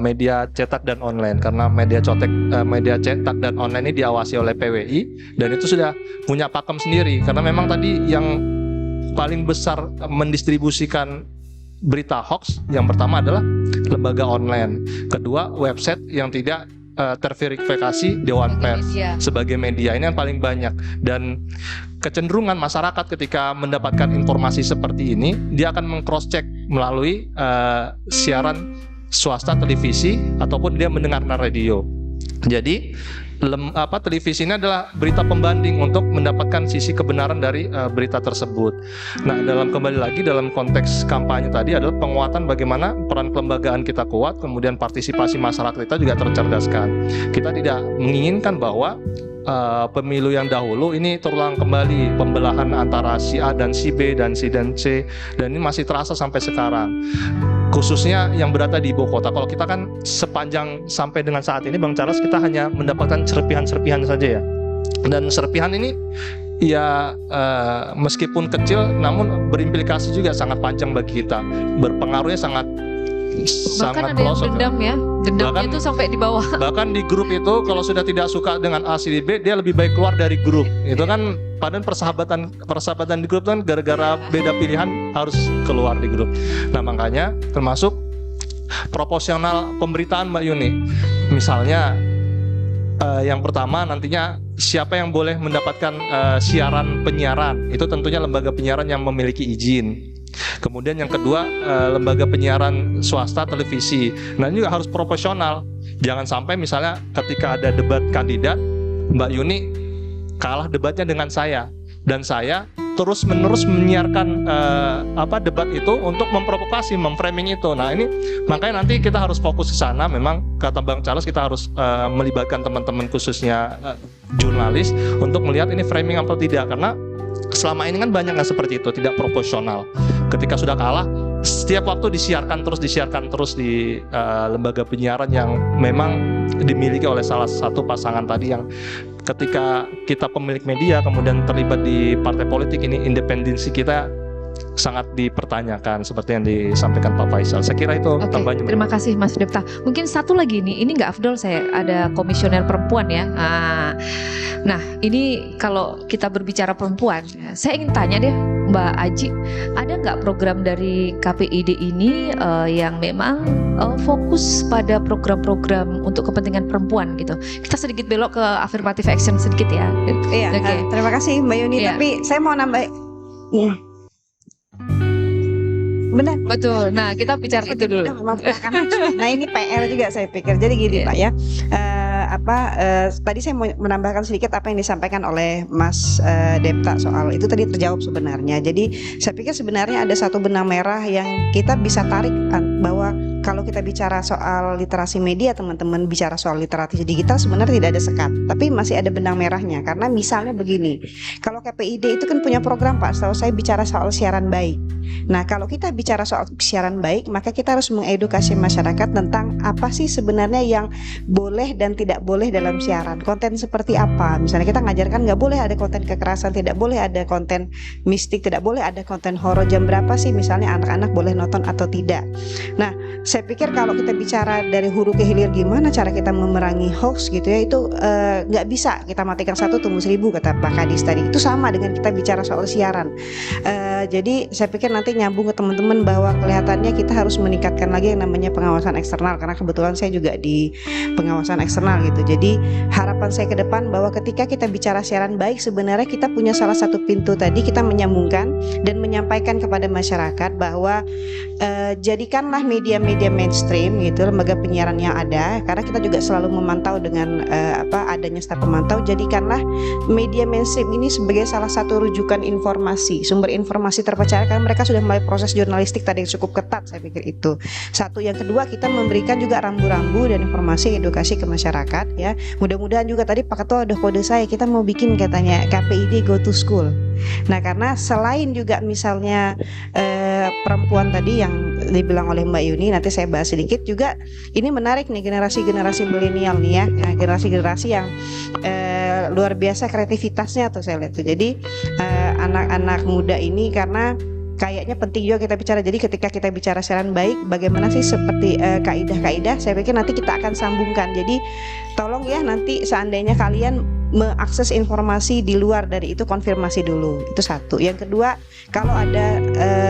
Speaker 7: media cetak dan online, karena media cetak dan online ini diawasi oleh PWI dan itu sudah punya pakem sendiri, karena memang tadi yang paling besar mendistribusikan berita hoax yang pertama adalah lembaga online, kedua website yang tidak terverifikasi Dewan Pers sebagai media, ini yang paling banyak. Dan kecenderungan masyarakat ketika mendapatkan informasi seperti ini, dia akan meng-cross check melalui siaran swasta televisi ataupun dia mendengarkan radio. Jadi televisi ini adalah berita pembanding untuk mendapatkan sisi kebenaran dari berita tersebut. Nah, kembali lagi dalam konteks kampanye tadi adalah penguatan bagaimana peran kelembagaan kita kuat, kemudian partisipasi masyarakat kita juga tercerdaskan. Kita tidak menginginkan bahwa pemilu yang dahulu ini terulang kembali, pembelahan antara si A dan si B dan si dan C, dan ini masih terasa sampai sekarang, khususnya yang berada di ibu kota. Kalau kita kan sepanjang sampai dengan saat ini Bang Charles, kita hanya mendapatkan serpihan-serpihan saja ya, dan serpihan ini ya meskipun kecil namun berimplikasi juga sangat panjang bagi kita, berpengaruhnya sangat
Speaker 2: bahkan ada yang dendam ya, dendamnya itu sampai di bawah.
Speaker 7: Bahkan di grup itu kalau sudah tidak suka dengan A, C, B, dia lebih baik keluar dari grup. Itu kan padahal persahabatan di grup kan gara-gara beda pilihan harus keluar di grup. Nah, makanya termasuk proporsional pemberitaan Mbak Yuni. Misalnya yang pertama nantinya siapa yang boleh mendapatkan siaran penyiaran, itu tentunya lembaga penyiaran yang memiliki izin. Kemudian yang kedua, lembaga penyiaran swasta televisi. Nah, ini juga harus proporsional. Jangan sampai misalnya ketika ada debat kandidat, Mbak Yuni kalah debatnya dengan saya, dan saya terus-menerus menyiarkan debat itu untuk memprovokasi, memframing itu. Nah, ini makanya nanti kita harus fokus ke sana. Memang kata Bang Charles, kita harus melibatkan teman-teman khususnya jurnalis untuk melihat ini framing apa tidak, karena selama ini kan banyak nggak seperti itu, tidak proporsional. Ketika sudah kalah, setiap waktu disiarkan terus di lembaga penyiaran yang memang dimiliki oleh salah satu pasangan tadi, yang ketika kita pemilik media kemudian terlibat di partai politik, ini independensi kita sangat dipertanyakan seperti yang disampaikan Pak Faisal. Saya kira itu tambahnya.
Speaker 2: Terima kasih Mas Depta. Mungkin satu lagi nih, ini nggak afdol saya ada komisioner perempuan ya. Nah, ini kalau kita berbicara perempuan, saya ingin tanya deh Mbak Aji, ada nggak program dari KPID ini yang memang fokus pada program-program untuk kepentingan perempuan gitu? Kita sedikit belok ke affirmative action sedikit ya.
Speaker 8: Iya, terima kasih Mbak Yuni.
Speaker 2: Iya.
Speaker 8: Tapi saya mau nambah. Benar.
Speaker 2: Betul. Nah, kita bicara itu dulu.
Speaker 8: Nah, ini PR juga saya pikir. Jadi gini Pak ya. Tadi saya mau menambahkan sedikit apa yang disampaikan oleh Mas Depta soal itu tadi terjawab sebenarnya. Jadi saya pikir sebenarnya ada satu benang merah yang kita bisa tarik, bahwa kalau kita bicara soal literasi media, teman-teman bicara soal literasi digital sebenarnya tidak ada sekat, tapi masih ada benang merahnya. Karena misalnya begini, kalau KPID itu kan punya program Pak, setahu saya bicara soal siaran baik. Nah, kalau kita bicara soal siaran baik, maka kita harus mengedukasi masyarakat tentang apa sih sebenarnya yang boleh dan tidak boleh dalam siaran. Konten seperti apa? Misalnya kita ngajarkan nggak boleh ada konten kekerasan, tidak boleh ada konten mistik, tidak boleh ada konten horor. Jam berapa sih misalnya anak-anak boleh nonton atau tidak? Nah, saya pikir kalau kita bicara dari hulu ke hilir gimana cara kita memerangi hoax gitu ya, itu nggak bisa kita matikan satu tumbuh seribu, kata Pak Kadis tadi. Itu sama dengan kita bicara soal siaran. Jadi saya pikir nanti nyambung ke teman-teman bahwa kelihatannya kita harus meningkatkan lagi yang namanya pengawasan eksternal, karena kebetulan saya juga di pengawasan eksternal gitu. Jadi harapan saya ke depan bahwa ketika kita bicara siaran baik, sebenarnya kita punya salah satu pintu tadi, kita menyambungkan dan menyampaikan kepada masyarakat bahwa jadikanlah media-media mainstream gitu, lembaga penyiaran yang ada, karena kita juga selalu memantau dengan adanya staf pemantau. Jadikanlah media mainstream ini sebagai salah satu rujukan informasi, sumber informasi terpercaya, karena mereka sudah mulai proses jurnalistik tadi yang cukup ketat. Saya pikir itu satu. Yang kedua, kita memberikan juga rambu-rambu dan informasi edukasi ke masyarakat ya. Mudah-mudahan juga tadi Pak Ketua udah kode saya, kita mau bikin katanya KPID Go to School. Nah, karena selain juga misalnya perempuan tadi yang dibilang oleh Mbak Yuni, nanti saya bahas sedikit juga. Ini menarik nih, generasi-generasi milenial nih ya, generasi-generasi yang luar biasa kreativitasnya tuh saya lihat tuh. Jadi anak-anak muda ini karena kayaknya penting juga kita bicara. Jadi ketika kita bicara siaran baik, bagaimana sih seperti kaidah-kaidah, saya pikir nanti kita akan sambungkan. Jadi tolong ya, nanti seandainya kalian mengakses informasi di luar dari itu, konfirmasi dulu. Itu satu. Yang kedua, kalau ada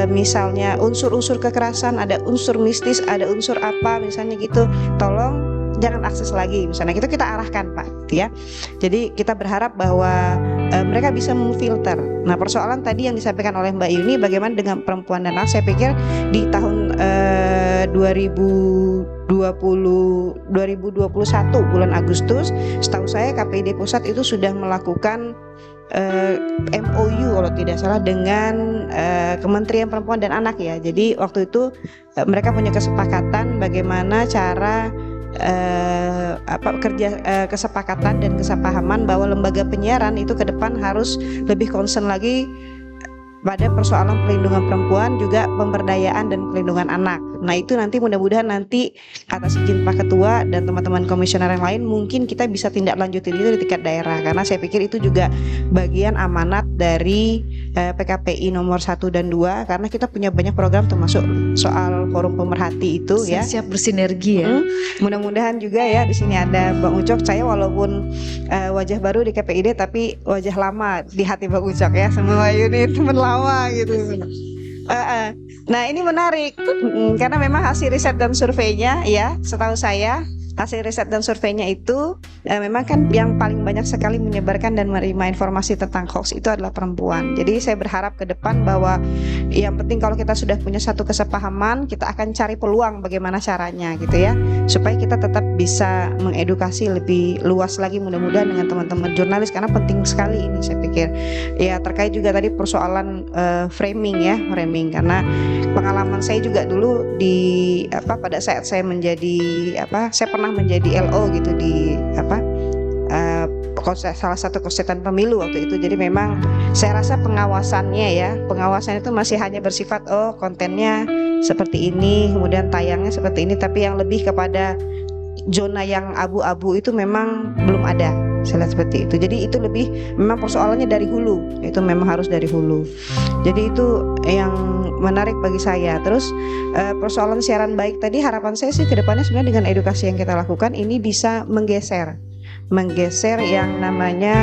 Speaker 8: misalnya unsur-unsur kekerasan, ada unsur mistis, ada unsur apa misalnya gitu, tolong jangan akses lagi misalnya, itu kita arahkan Pak, gitu ya. Jadi kita berharap bahwa mereka bisa memfilter. Nah, persoalan tadi yang disampaikan oleh Mbak Yuni, bagaimana dengan perempuan dan anak, saya pikir di tahun 2021 bulan Agustus, setahu saya KPID Pusat itu sudah melakukan MOU kalau tidak salah dengan Kementerian Perempuan dan Anak ya. Jadi waktu itu mereka punya kesepakatan bagaimana cara kesepakatan dan kesepahaman bahwa lembaga penyiaran itu ke depan harus lebih concern lagi pada persoalan pelindungan perempuan, juga pemberdayaan dan pelindungan anak. Nah, itu nanti mudah-mudahan nanti atas izin Pak Ketua dan teman-teman komisioner yang lain, mungkin kita bisa tindak lanjutin itu di tingkat daerah, karena saya pikir itu juga bagian amanat dari PKPI nomor 1 dan 2, karena kita punya banyak program termasuk soal forum pemerhati itu ya.
Speaker 2: Siap bersinergi ya.
Speaker 8: Mudah-mudahan juga ya, di sini ada Bang Ucok. Saya walaupun wajah baru di KPID, tapi wajah lama di hati Bang Ucok ya. Semua unit teman lama gitu. Nah, ini menarik karena memang hasil riset dan surveinya ya, setahu saya hasil riset dan surveinya itu memang kan yang paling banyak sekali menyebarkan dan menerima informasi tentang hoax itu adalah perempuan. Jadi saya berharap ke depan bahwa yang penting kalau kita sudah punya satu kesepahaman, kita akan cari peluang bagaimana caranya gitu ya, supaya kita tetap bisa mengedukasi lebih luas lagi, mudah-mudahan dengan teman-teman jurnalis, karena penting sekali ini saya pikir. Ya, terkait juga tadi persoalan framing ya, karena pengalaman saya juga dulu di pada saat saya menjadi saya pernah menjadi LO gitu di salah satu konsultan pemilu waktu itu. Jadi memang saya rasa pengawasan itu masih hanya bersifat kontennya seperti ini, kemudian tayangnya seperti ini, tapi yang lebih kepada zona yang abu-abu itu memang belum ada. Saya lihat seperti itu. Jadi itu lebih memang persoalannya dari hulu. Itu memang harus dari hulu. Jadi itu yang menarik bagi saya. Terus persoalan siaran baik tadi, harapan saya sih ke depannya sebenarnya dengan edukasi yang kita lakukan ini bisa menggeser yang namanya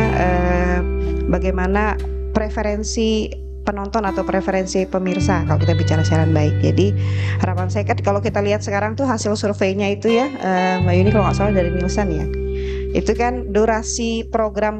Speaker 8: bagaimana preferensi penonton atau preferensi pemirsa kalau kita bicara siaran baik. Jadi harapan saya kan kalau kita lihat sekarang tuh hasil surveinya itu ya, Mbak Yuni kalau nggak salah dari Nielsen ya, itu kan durasi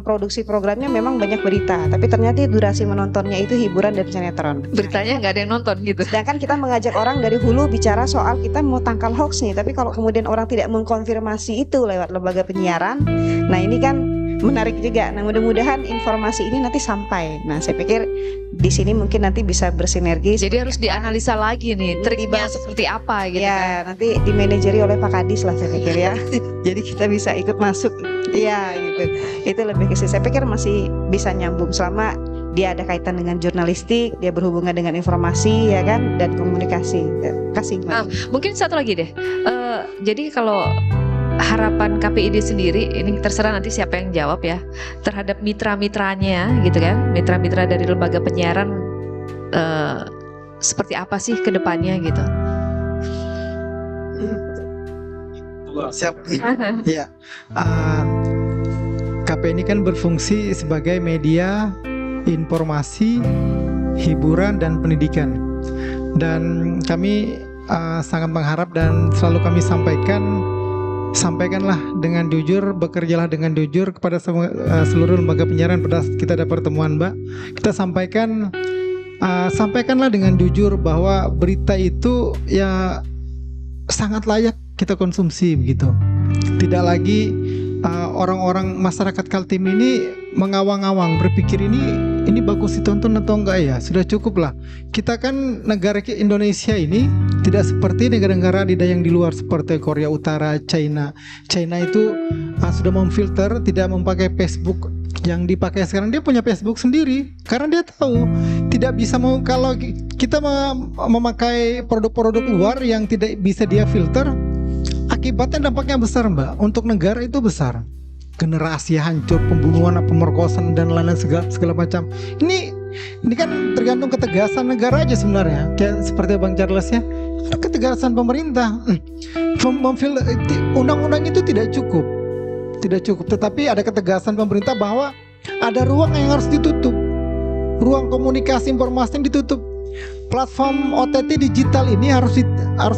Speaker 8: produksi programnya memang banyak berita, tapi ternyata durasi menontonnya itu hiburan dan sinetron.
Speaker 2: Beritanya nggak ada yang nonton gitu.
Speaker 8: Sedangkan kita mengajak orang dari hulu bicara soal kita mau tangkal hoax nih, tapi kalau kemudian orang tidak mengkonfirmasi itu lewat lembaga penyiaran, nah ini kan menarik juga. Nah, mudah-mudahan informasi ini nanti sampai. Nah, saya pikir di sini mungkin nanti bisa bersinergi.
Speaker 2: Jadi harus dianalisa lagi nih triknya seperti apa gitu
Speaker 8: ya, nanti dimanajeri oleh Pak Kadis lah saya pikir ya. Jadi kita bisa ikut masuk. Iya gitu. Itu lebih ke situ. Saya pikir masih bisa nyambung selama dia ada kaitan dengan jurnalistik, dia berhubungan dengan informasi ya kan, dan komunikasi. Kasih.
Speaker 2: Mungkin satu lagi deh. Jadi kalau harapan KPID sendiri, ini terserah nanti siapa yang jawab ya, terhadap mitra-mitranya gitu kan, mitra-mitra dari lembaga penyiaran seperti apa sih ke depannya gitu.
Speaker 4: Siap. Ya. KP ini kan berfungsi sebagai media informasi, hiburan dan pendidikan. Dan kami sangat mengharap dan selalu kami sampaikanlah dengan jujur, bekerjalah dengan jujur kepada seluruh lembaga penyiaran. Pada kita ada pertemuan Mbak, kita sampaikanlah dengan jujur bahwa berita itu ya sangat layak kita konsumsi begitu. Tidak lagi orang-orang masyarakat Kaltim ini mengawang-awang berpikir ini bagus ditonton atau enggak ya, sudah cukup lah. Kita kan negara Indonesia ini tidak seperti negara-negara yang di luar seperti Korea Utara, China itu sudah memfilter, tidak memakai Facebook yang dipakai sekarang. Dia punya Facebook sendiri karena dia tahu tidak bisa kalau kita memakai produk-produk luar yang tidak bisa dia filter, akibatnya dampaknya besar Mbak, untuk negara itu besar. Generasi hancur, pembunuhan, pemerkosaan dan lain-lain segala macam. Ini Ini kan tergantung ketegasan negara aja sebenarnya. Kayak seperti Bang Charles ya, ketegasan pemerintah. Undang-undang itu tidak cukup. Tetapi ada ketegasan pemerintah bahwa ada ruang yang harus ditutup. Ruang komunikasi informasi yang ditutup. Platform OTT digital ini harus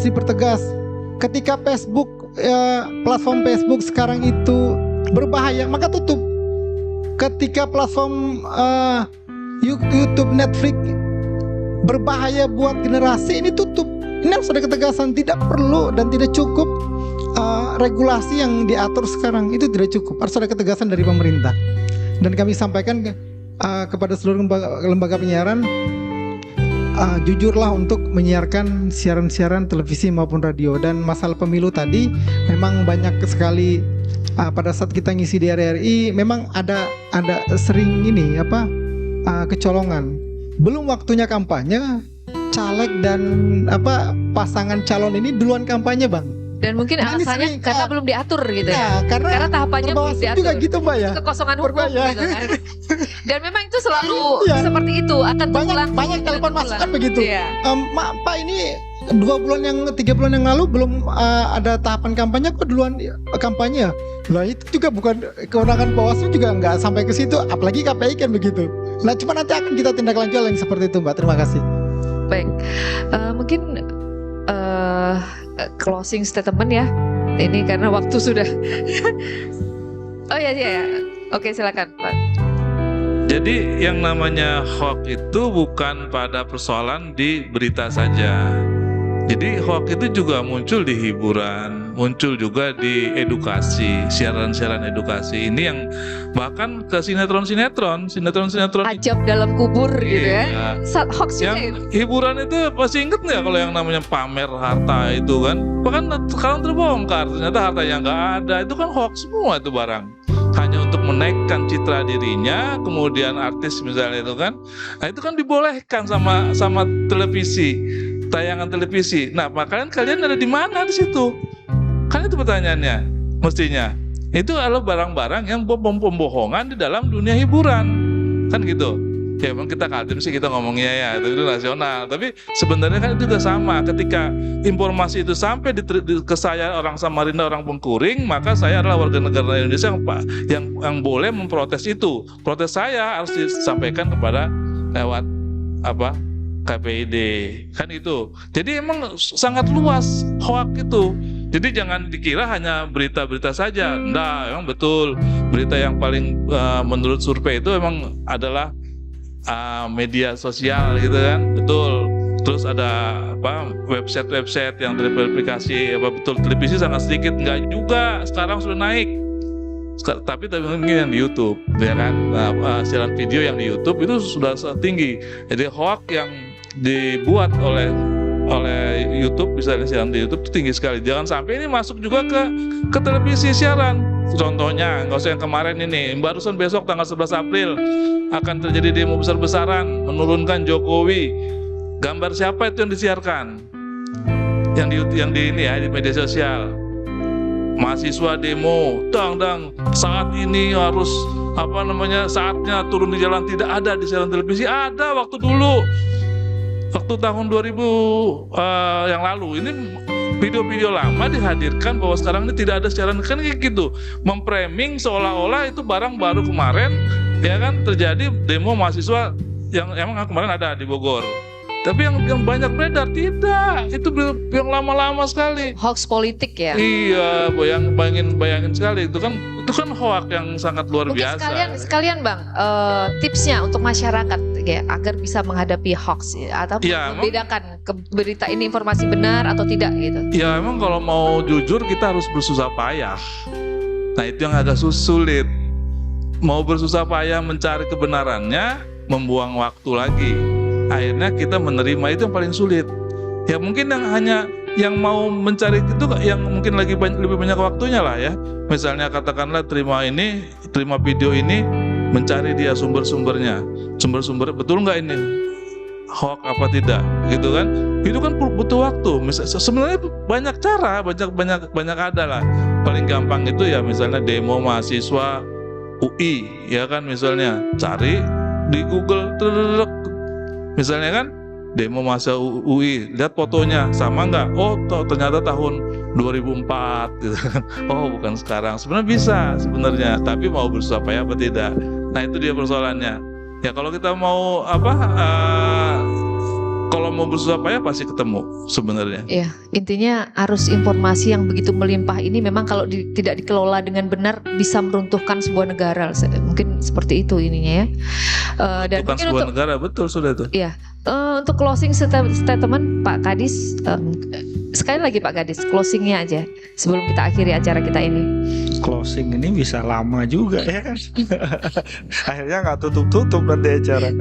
Speaker 4: dipertegas. Ketika platform Facebook sekarang itu berbahaya, maka tutup. Ketika platform YouTube, Netflix berbahaya buat generasi, ini tutup. Ini harus ada ketegasan. Tidak perlu dan tidak cukup regulasi yang diatur sekarang, itu tidak cukup. Harus ada ketegasan dari pemerintah. Dan kami sampaikan kepada seluruh lembaga penyiaran, jujurlah untuk menyiarkan siaran-siaran televisi maupun radio. Dan masalah pemilu tadi memang banyak sekali pada saat kita ngisi di RRI memang ada sering ini kecolongan. Belum waktunya kampanye, caleg dan pasangan calon ini duluan kampanye, Bang.
Speaker 2: Dan mungkin alasannya karena belum diatur gitu ya.
Speaker 4: Karena
Speaker 2: tahapannya belum diatur.
Speaker 4: juga gitu, Mbak ya.
Speaker 2: Kekosongan hukum gitu kan. Dan memang itu selalu seperti itu, akan berulang.
Speaker 4: Banyak telepon masuk kan begitu.
Speaker 2: Iya.
Speaker 4: Pak, ini 3 bulan yang lalu belum ada tahapan kampanye, kok duluan kampanye? Nah, itu juga bukan kewenangan Bawaslu, juga nggak sampai ke situ, apalagi KPI kan begitu. Nah, cuma nanti akan kita tindak lanjut yang seperti itu, Mbak. Terima kasih.
Speaker 2: Baik, mungkin closing statement ya. Ini karena waktu sudah. Oh ya. Oke, silakan, Pak.
Speaker 3: Jadi yang namanya hoax itu bukan pada persoalan di berita saja. Jadi hoax itu juga muncul di hiburan, muncul juga di edukasi, siaran-siaran edukasi. Ini yang bahkan ke sinetron
Speaker 2: Ajab dalam kubur gitu ya. Hoax juga
Speaker 3: yang
Speaker 2: itu.
Speaker 3: hiburan itu pasti inget nggak kalau yang namanya pamer harta itu kan? Bahkan sekarang terbongkar, ternyata harta yang nggak ada itu kan hoax semua itu barang. Hanya untuk menaikkan citra dirinya, kemudian artis misalnya itu kan, nah itu kan dibolehkan sama televisi, tayangan televisi. Nah, makanya kalian ada di mana di situ? Kan itu pertanyaannya, mestinya. Itu adalah barang-barang yang pembohongan di dalam dunia hiburan, kan gitu. Ya memang kita Kaltim sih kita ngomongnya ya itu nasional, tapi sebenarnya kan itu juga sama. Ketika informasi itu sampai ke saya orang Samarinda, orang Bengkuring, maka saya adalah warga negara Indonesia yang boleh memprotes itu. Protes saya harus disampaikan kepada lewat KPID, kan itu. Jadi emang sangat luas hoax itu. Jadi jangan dikira hanya berita-berita saja. Nah, emang betul berita yang paling menurut survei itu emang adalah media sosial gitu kan, betul. Terus ada website yang terverifikasi, betul. Televisi sangat sedikit, enggak juga. Sekarang sudah naik. Tapi mungkin yang di YouTube, ya kan, siaran video yang di YouTube itu sudah tinggi. Jadi hoax yang dibuat oleh YouTube, misalnya siaran di YouTube itu tinggi sekali. Jangan sampai ini masuk juga ke televisi siaran. Contohnya, nggak usah yang kemarin ini, barusan besok tanggal 11 April akan terjadi demo besar-besaran menurunkan Jokowi. Gambar siapa itu yang disiarkan? Yang di media sosial. Mahasiswa demo, saat ini harus saatnya turun di jalan. Tidak ada di siaran televisi. Ada waktu dulu, waktu tahun 2000 yang lalu. Ini video-video lama dihadirkan bahwa sekarang ini tidak ada siaran, kan kayak gitu, memframing seolah-olah itu barang baru kemarin, ya kan, terjadi demo mahasiswa yang emang kemarin ada di Bogor. Tapi yang banyak beredar tidak, itu yang lama-lama sekali.
Speaker 2: Hoax politik ya.
Speaker 3: Iya, bayangin sekali itu kan hoax yang sangat luar biasa.
Speaker 2: Sekalian Bang, tipsnya untuk masyarakat ya, agar bisa menghadapi hoax atau membedakan berita ini informasi benar atau tidak gitu.
Speaker 3: Ya emang kalau mau jujur kita harus bersusah payah. Nah itu yang agak sulit. Mau bersusah payah mencari kebenarannya, membuang waktu lagi. Akhirnya kita menerima itu yang paling sulit. Ya mungkin yang mau mencari itu yang mungkin lebih banyak waktunya lah ya. Misalnya katakanlah terima video ini, mencari dia sumber-sumbernya. Sumber betul nggak ini hoax apa tidak, gitu kan? Itu kan butuh waktu. Sebenarnya banyak cara, banyak ada lah. Paling gampang itu ya misalnya demo mahasiswa UI, ya kan, misalnya cari di Google, misalnya kan demo masa UI, lihat fotonya sama nggak? Oh, ternyata tahun 2004 gitu kan. Oh, bukan sekarang. Sebenarnya bisa sebenarnya, tapi mau bersusah payah apa tidak? Nah, itu dia persoalannya. Ya kalau kita mau kalau mau bersusah payah pasti ketemu sebenarnya.
Speaker 2: Ya, intinya arus informasi yang begitu melimpah ini memang kalau tidak dikelola dengan benar bisa meruntuhkan sebuah negara. Mungkin seperti itu ininya ya. Dan
Speaker 3: Bukan
Speaker 2: mungkin
Speaker 3: sebuah negara, betul sudah itu.
Speaker 2: Iya, untuk closing statement Pak Kadis, sekali lagi Pak Kadis, closingnya aja sebelum kita akhiri acara kita ini.
Speaker 5: Closing ini bisa lama juga ya kan. Akhirnya nggak tutup nanti acara.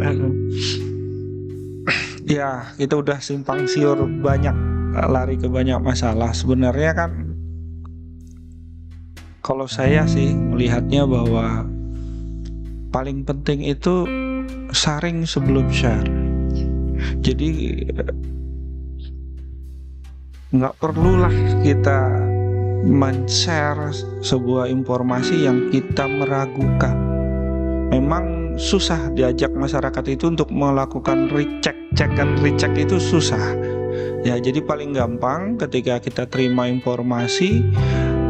Speaker 5: Ya, kita udah simpang siur banyak, lari ke banyak masalah. Sebenarnya kan kalau saya sih melihatnya bahwa paling penting itu sharing sebelum share. Jadi nggak perlulah kita men-share sebuah informasi yang kita meragukan. Memang susah diajak masyarakat itu untuk melakukan cek and recheck itu susah. Ya, jadi paling gampang ketika kita terima informasi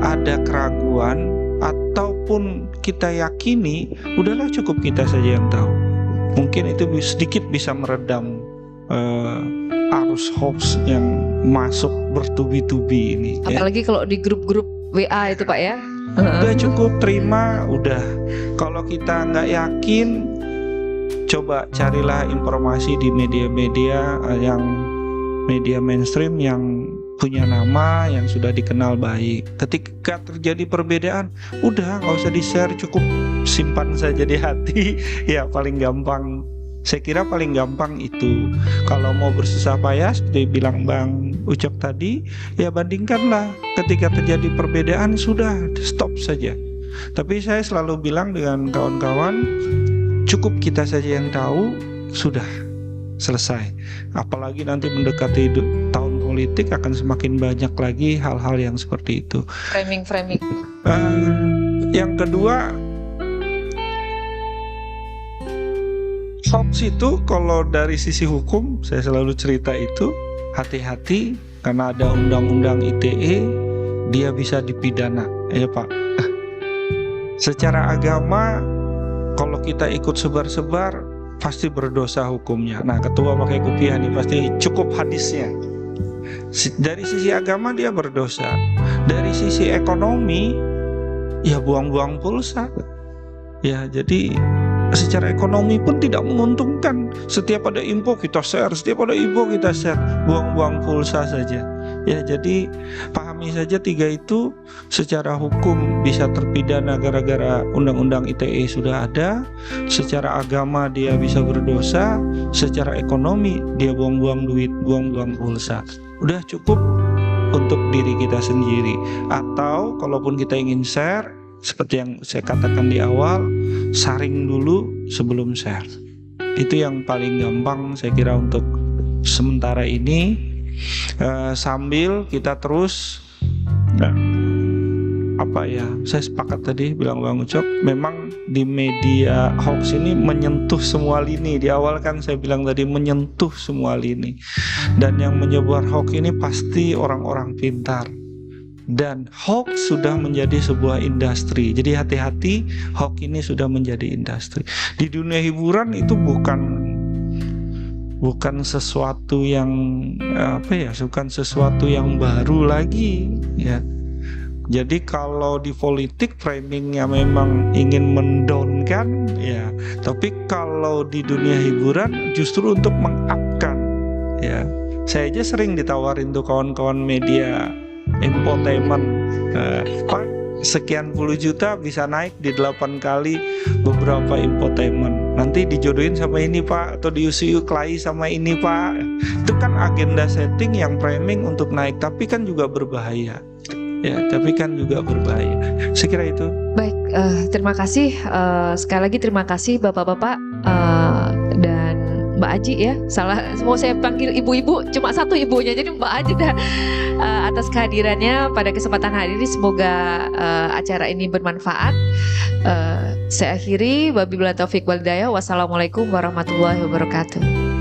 Speaker 5: ada keraguan ataupun kita yakini, udahlah cukup kita saja yang tahu. Mungkin itu sedikit bisa meredam arus hoax yang masuk bertubi-tubi ini.
Speaker 2: Apalagi kalau di grup-grup WA itu Pak ya.
Speaker 5: Udah cukup terima, udah. Kalau kita nggak yakin, coba carilah informasi di media-media yang media mainstream yang punya nama, yang sudah dikenal baik. Ketika terjadi perbedaan, udah nggak usah di-share, cukup simpan saja di hati. Ya paling gampang. Saya kira paling gampang itu. Kalau mau bersusah payah seperti bilang Bang Ucok tadi, ya bandingkanlah. Ketika terjadi perbedaan sudah stop saja. Tapi saya selalu bilang dengan kawan-kawan, cukup kita saja yang tahu, sudah selesai. Apalagi nanti mendekati tahun politik akan semakin banyak lagi hal-hal yang seperti itu.
Speaker 2: Framing.
Speaker 5: Yang kedua, hoax itu kalau dari sisi hukum, saya selalu cerita itu, hati-hati karena ada undang-undang ITE, dia bisa dipidana, ya Pak. Secara agama, kalau kita ikut sebar-sebar, pasti berdosa hukumnya. Nah, ketua pakai kopiah nih, pasti cukup hadisnya. Dari sisi agama dia berdosa. Dari sisi ekonomi, ya buang-buang pulsa. Ya, jadi secara ekonomi pun tidak menguntungkan. Setiap ada info kita share, buang-buang pulsa saja. Ya, jadi pahami saja tiga itu. Secara hukum bisa terpidana gara-gara undang-undang ITE sudah ada. Secara agama dia bisa berdosa. Secara ekonomi dia buang-buang duit, buang-buang pulsa. Udah cukup untuk diri kita sendiri. Atau kalaupun kita ingin share, seperti yang saya katakan di awal, saring dulu sebelum share. Itu yang paling gampang saya kira untuk sementara ini. Sambil kita terus saya sepakat tadi bilang Bang Ucok, memang di media hoax ini menyentuh semua lini. Di awal kan saya bilang tadi menyentuh semua lini. Dan yang menyebar hoax ini pasti orang-orang pintar. Dan hoax sudah menjadi sebuah industri. Jadi hati-hati, hoax ini sudah menjadi industri. Di dunia hiburan itu bukan sesuatu yang bukan sesuatu yang baru lagi, ya. Jadi kalau di politik framingnya memang ingin mendownkan, ya. Tapi kalau di dunia hiburan justru untuk mengupkan, ya. Saya aja sering ditawarin tuh kawan-kawan media infotainment, Pak, sekian puluh juta bisa naik di 8 kali beberapa infotainment. Nanti dijodohin sama ini Pak, atau diusiu kelahi sama ini Pak. Itu kan agenda setting yang framing untuk naik, tapi kan juga berbahaya. Ya, Saya kira itu.
Speaker 2: Baik, terima kasih. Sekali lagi terima kasih Bapak-bapak dan Mbak Aji ya. Mau saya panggil ibu-ibu, cuma satu ibunya, jadi Mbak Aji dah. Atas kehadirannya pada kesempatan hari ini, semoga acara ini bermanfaat. Saya akhiri, wabillahi taufiq wal hidayah. Wassalamualaikum warahmatullahi wabarakatuh.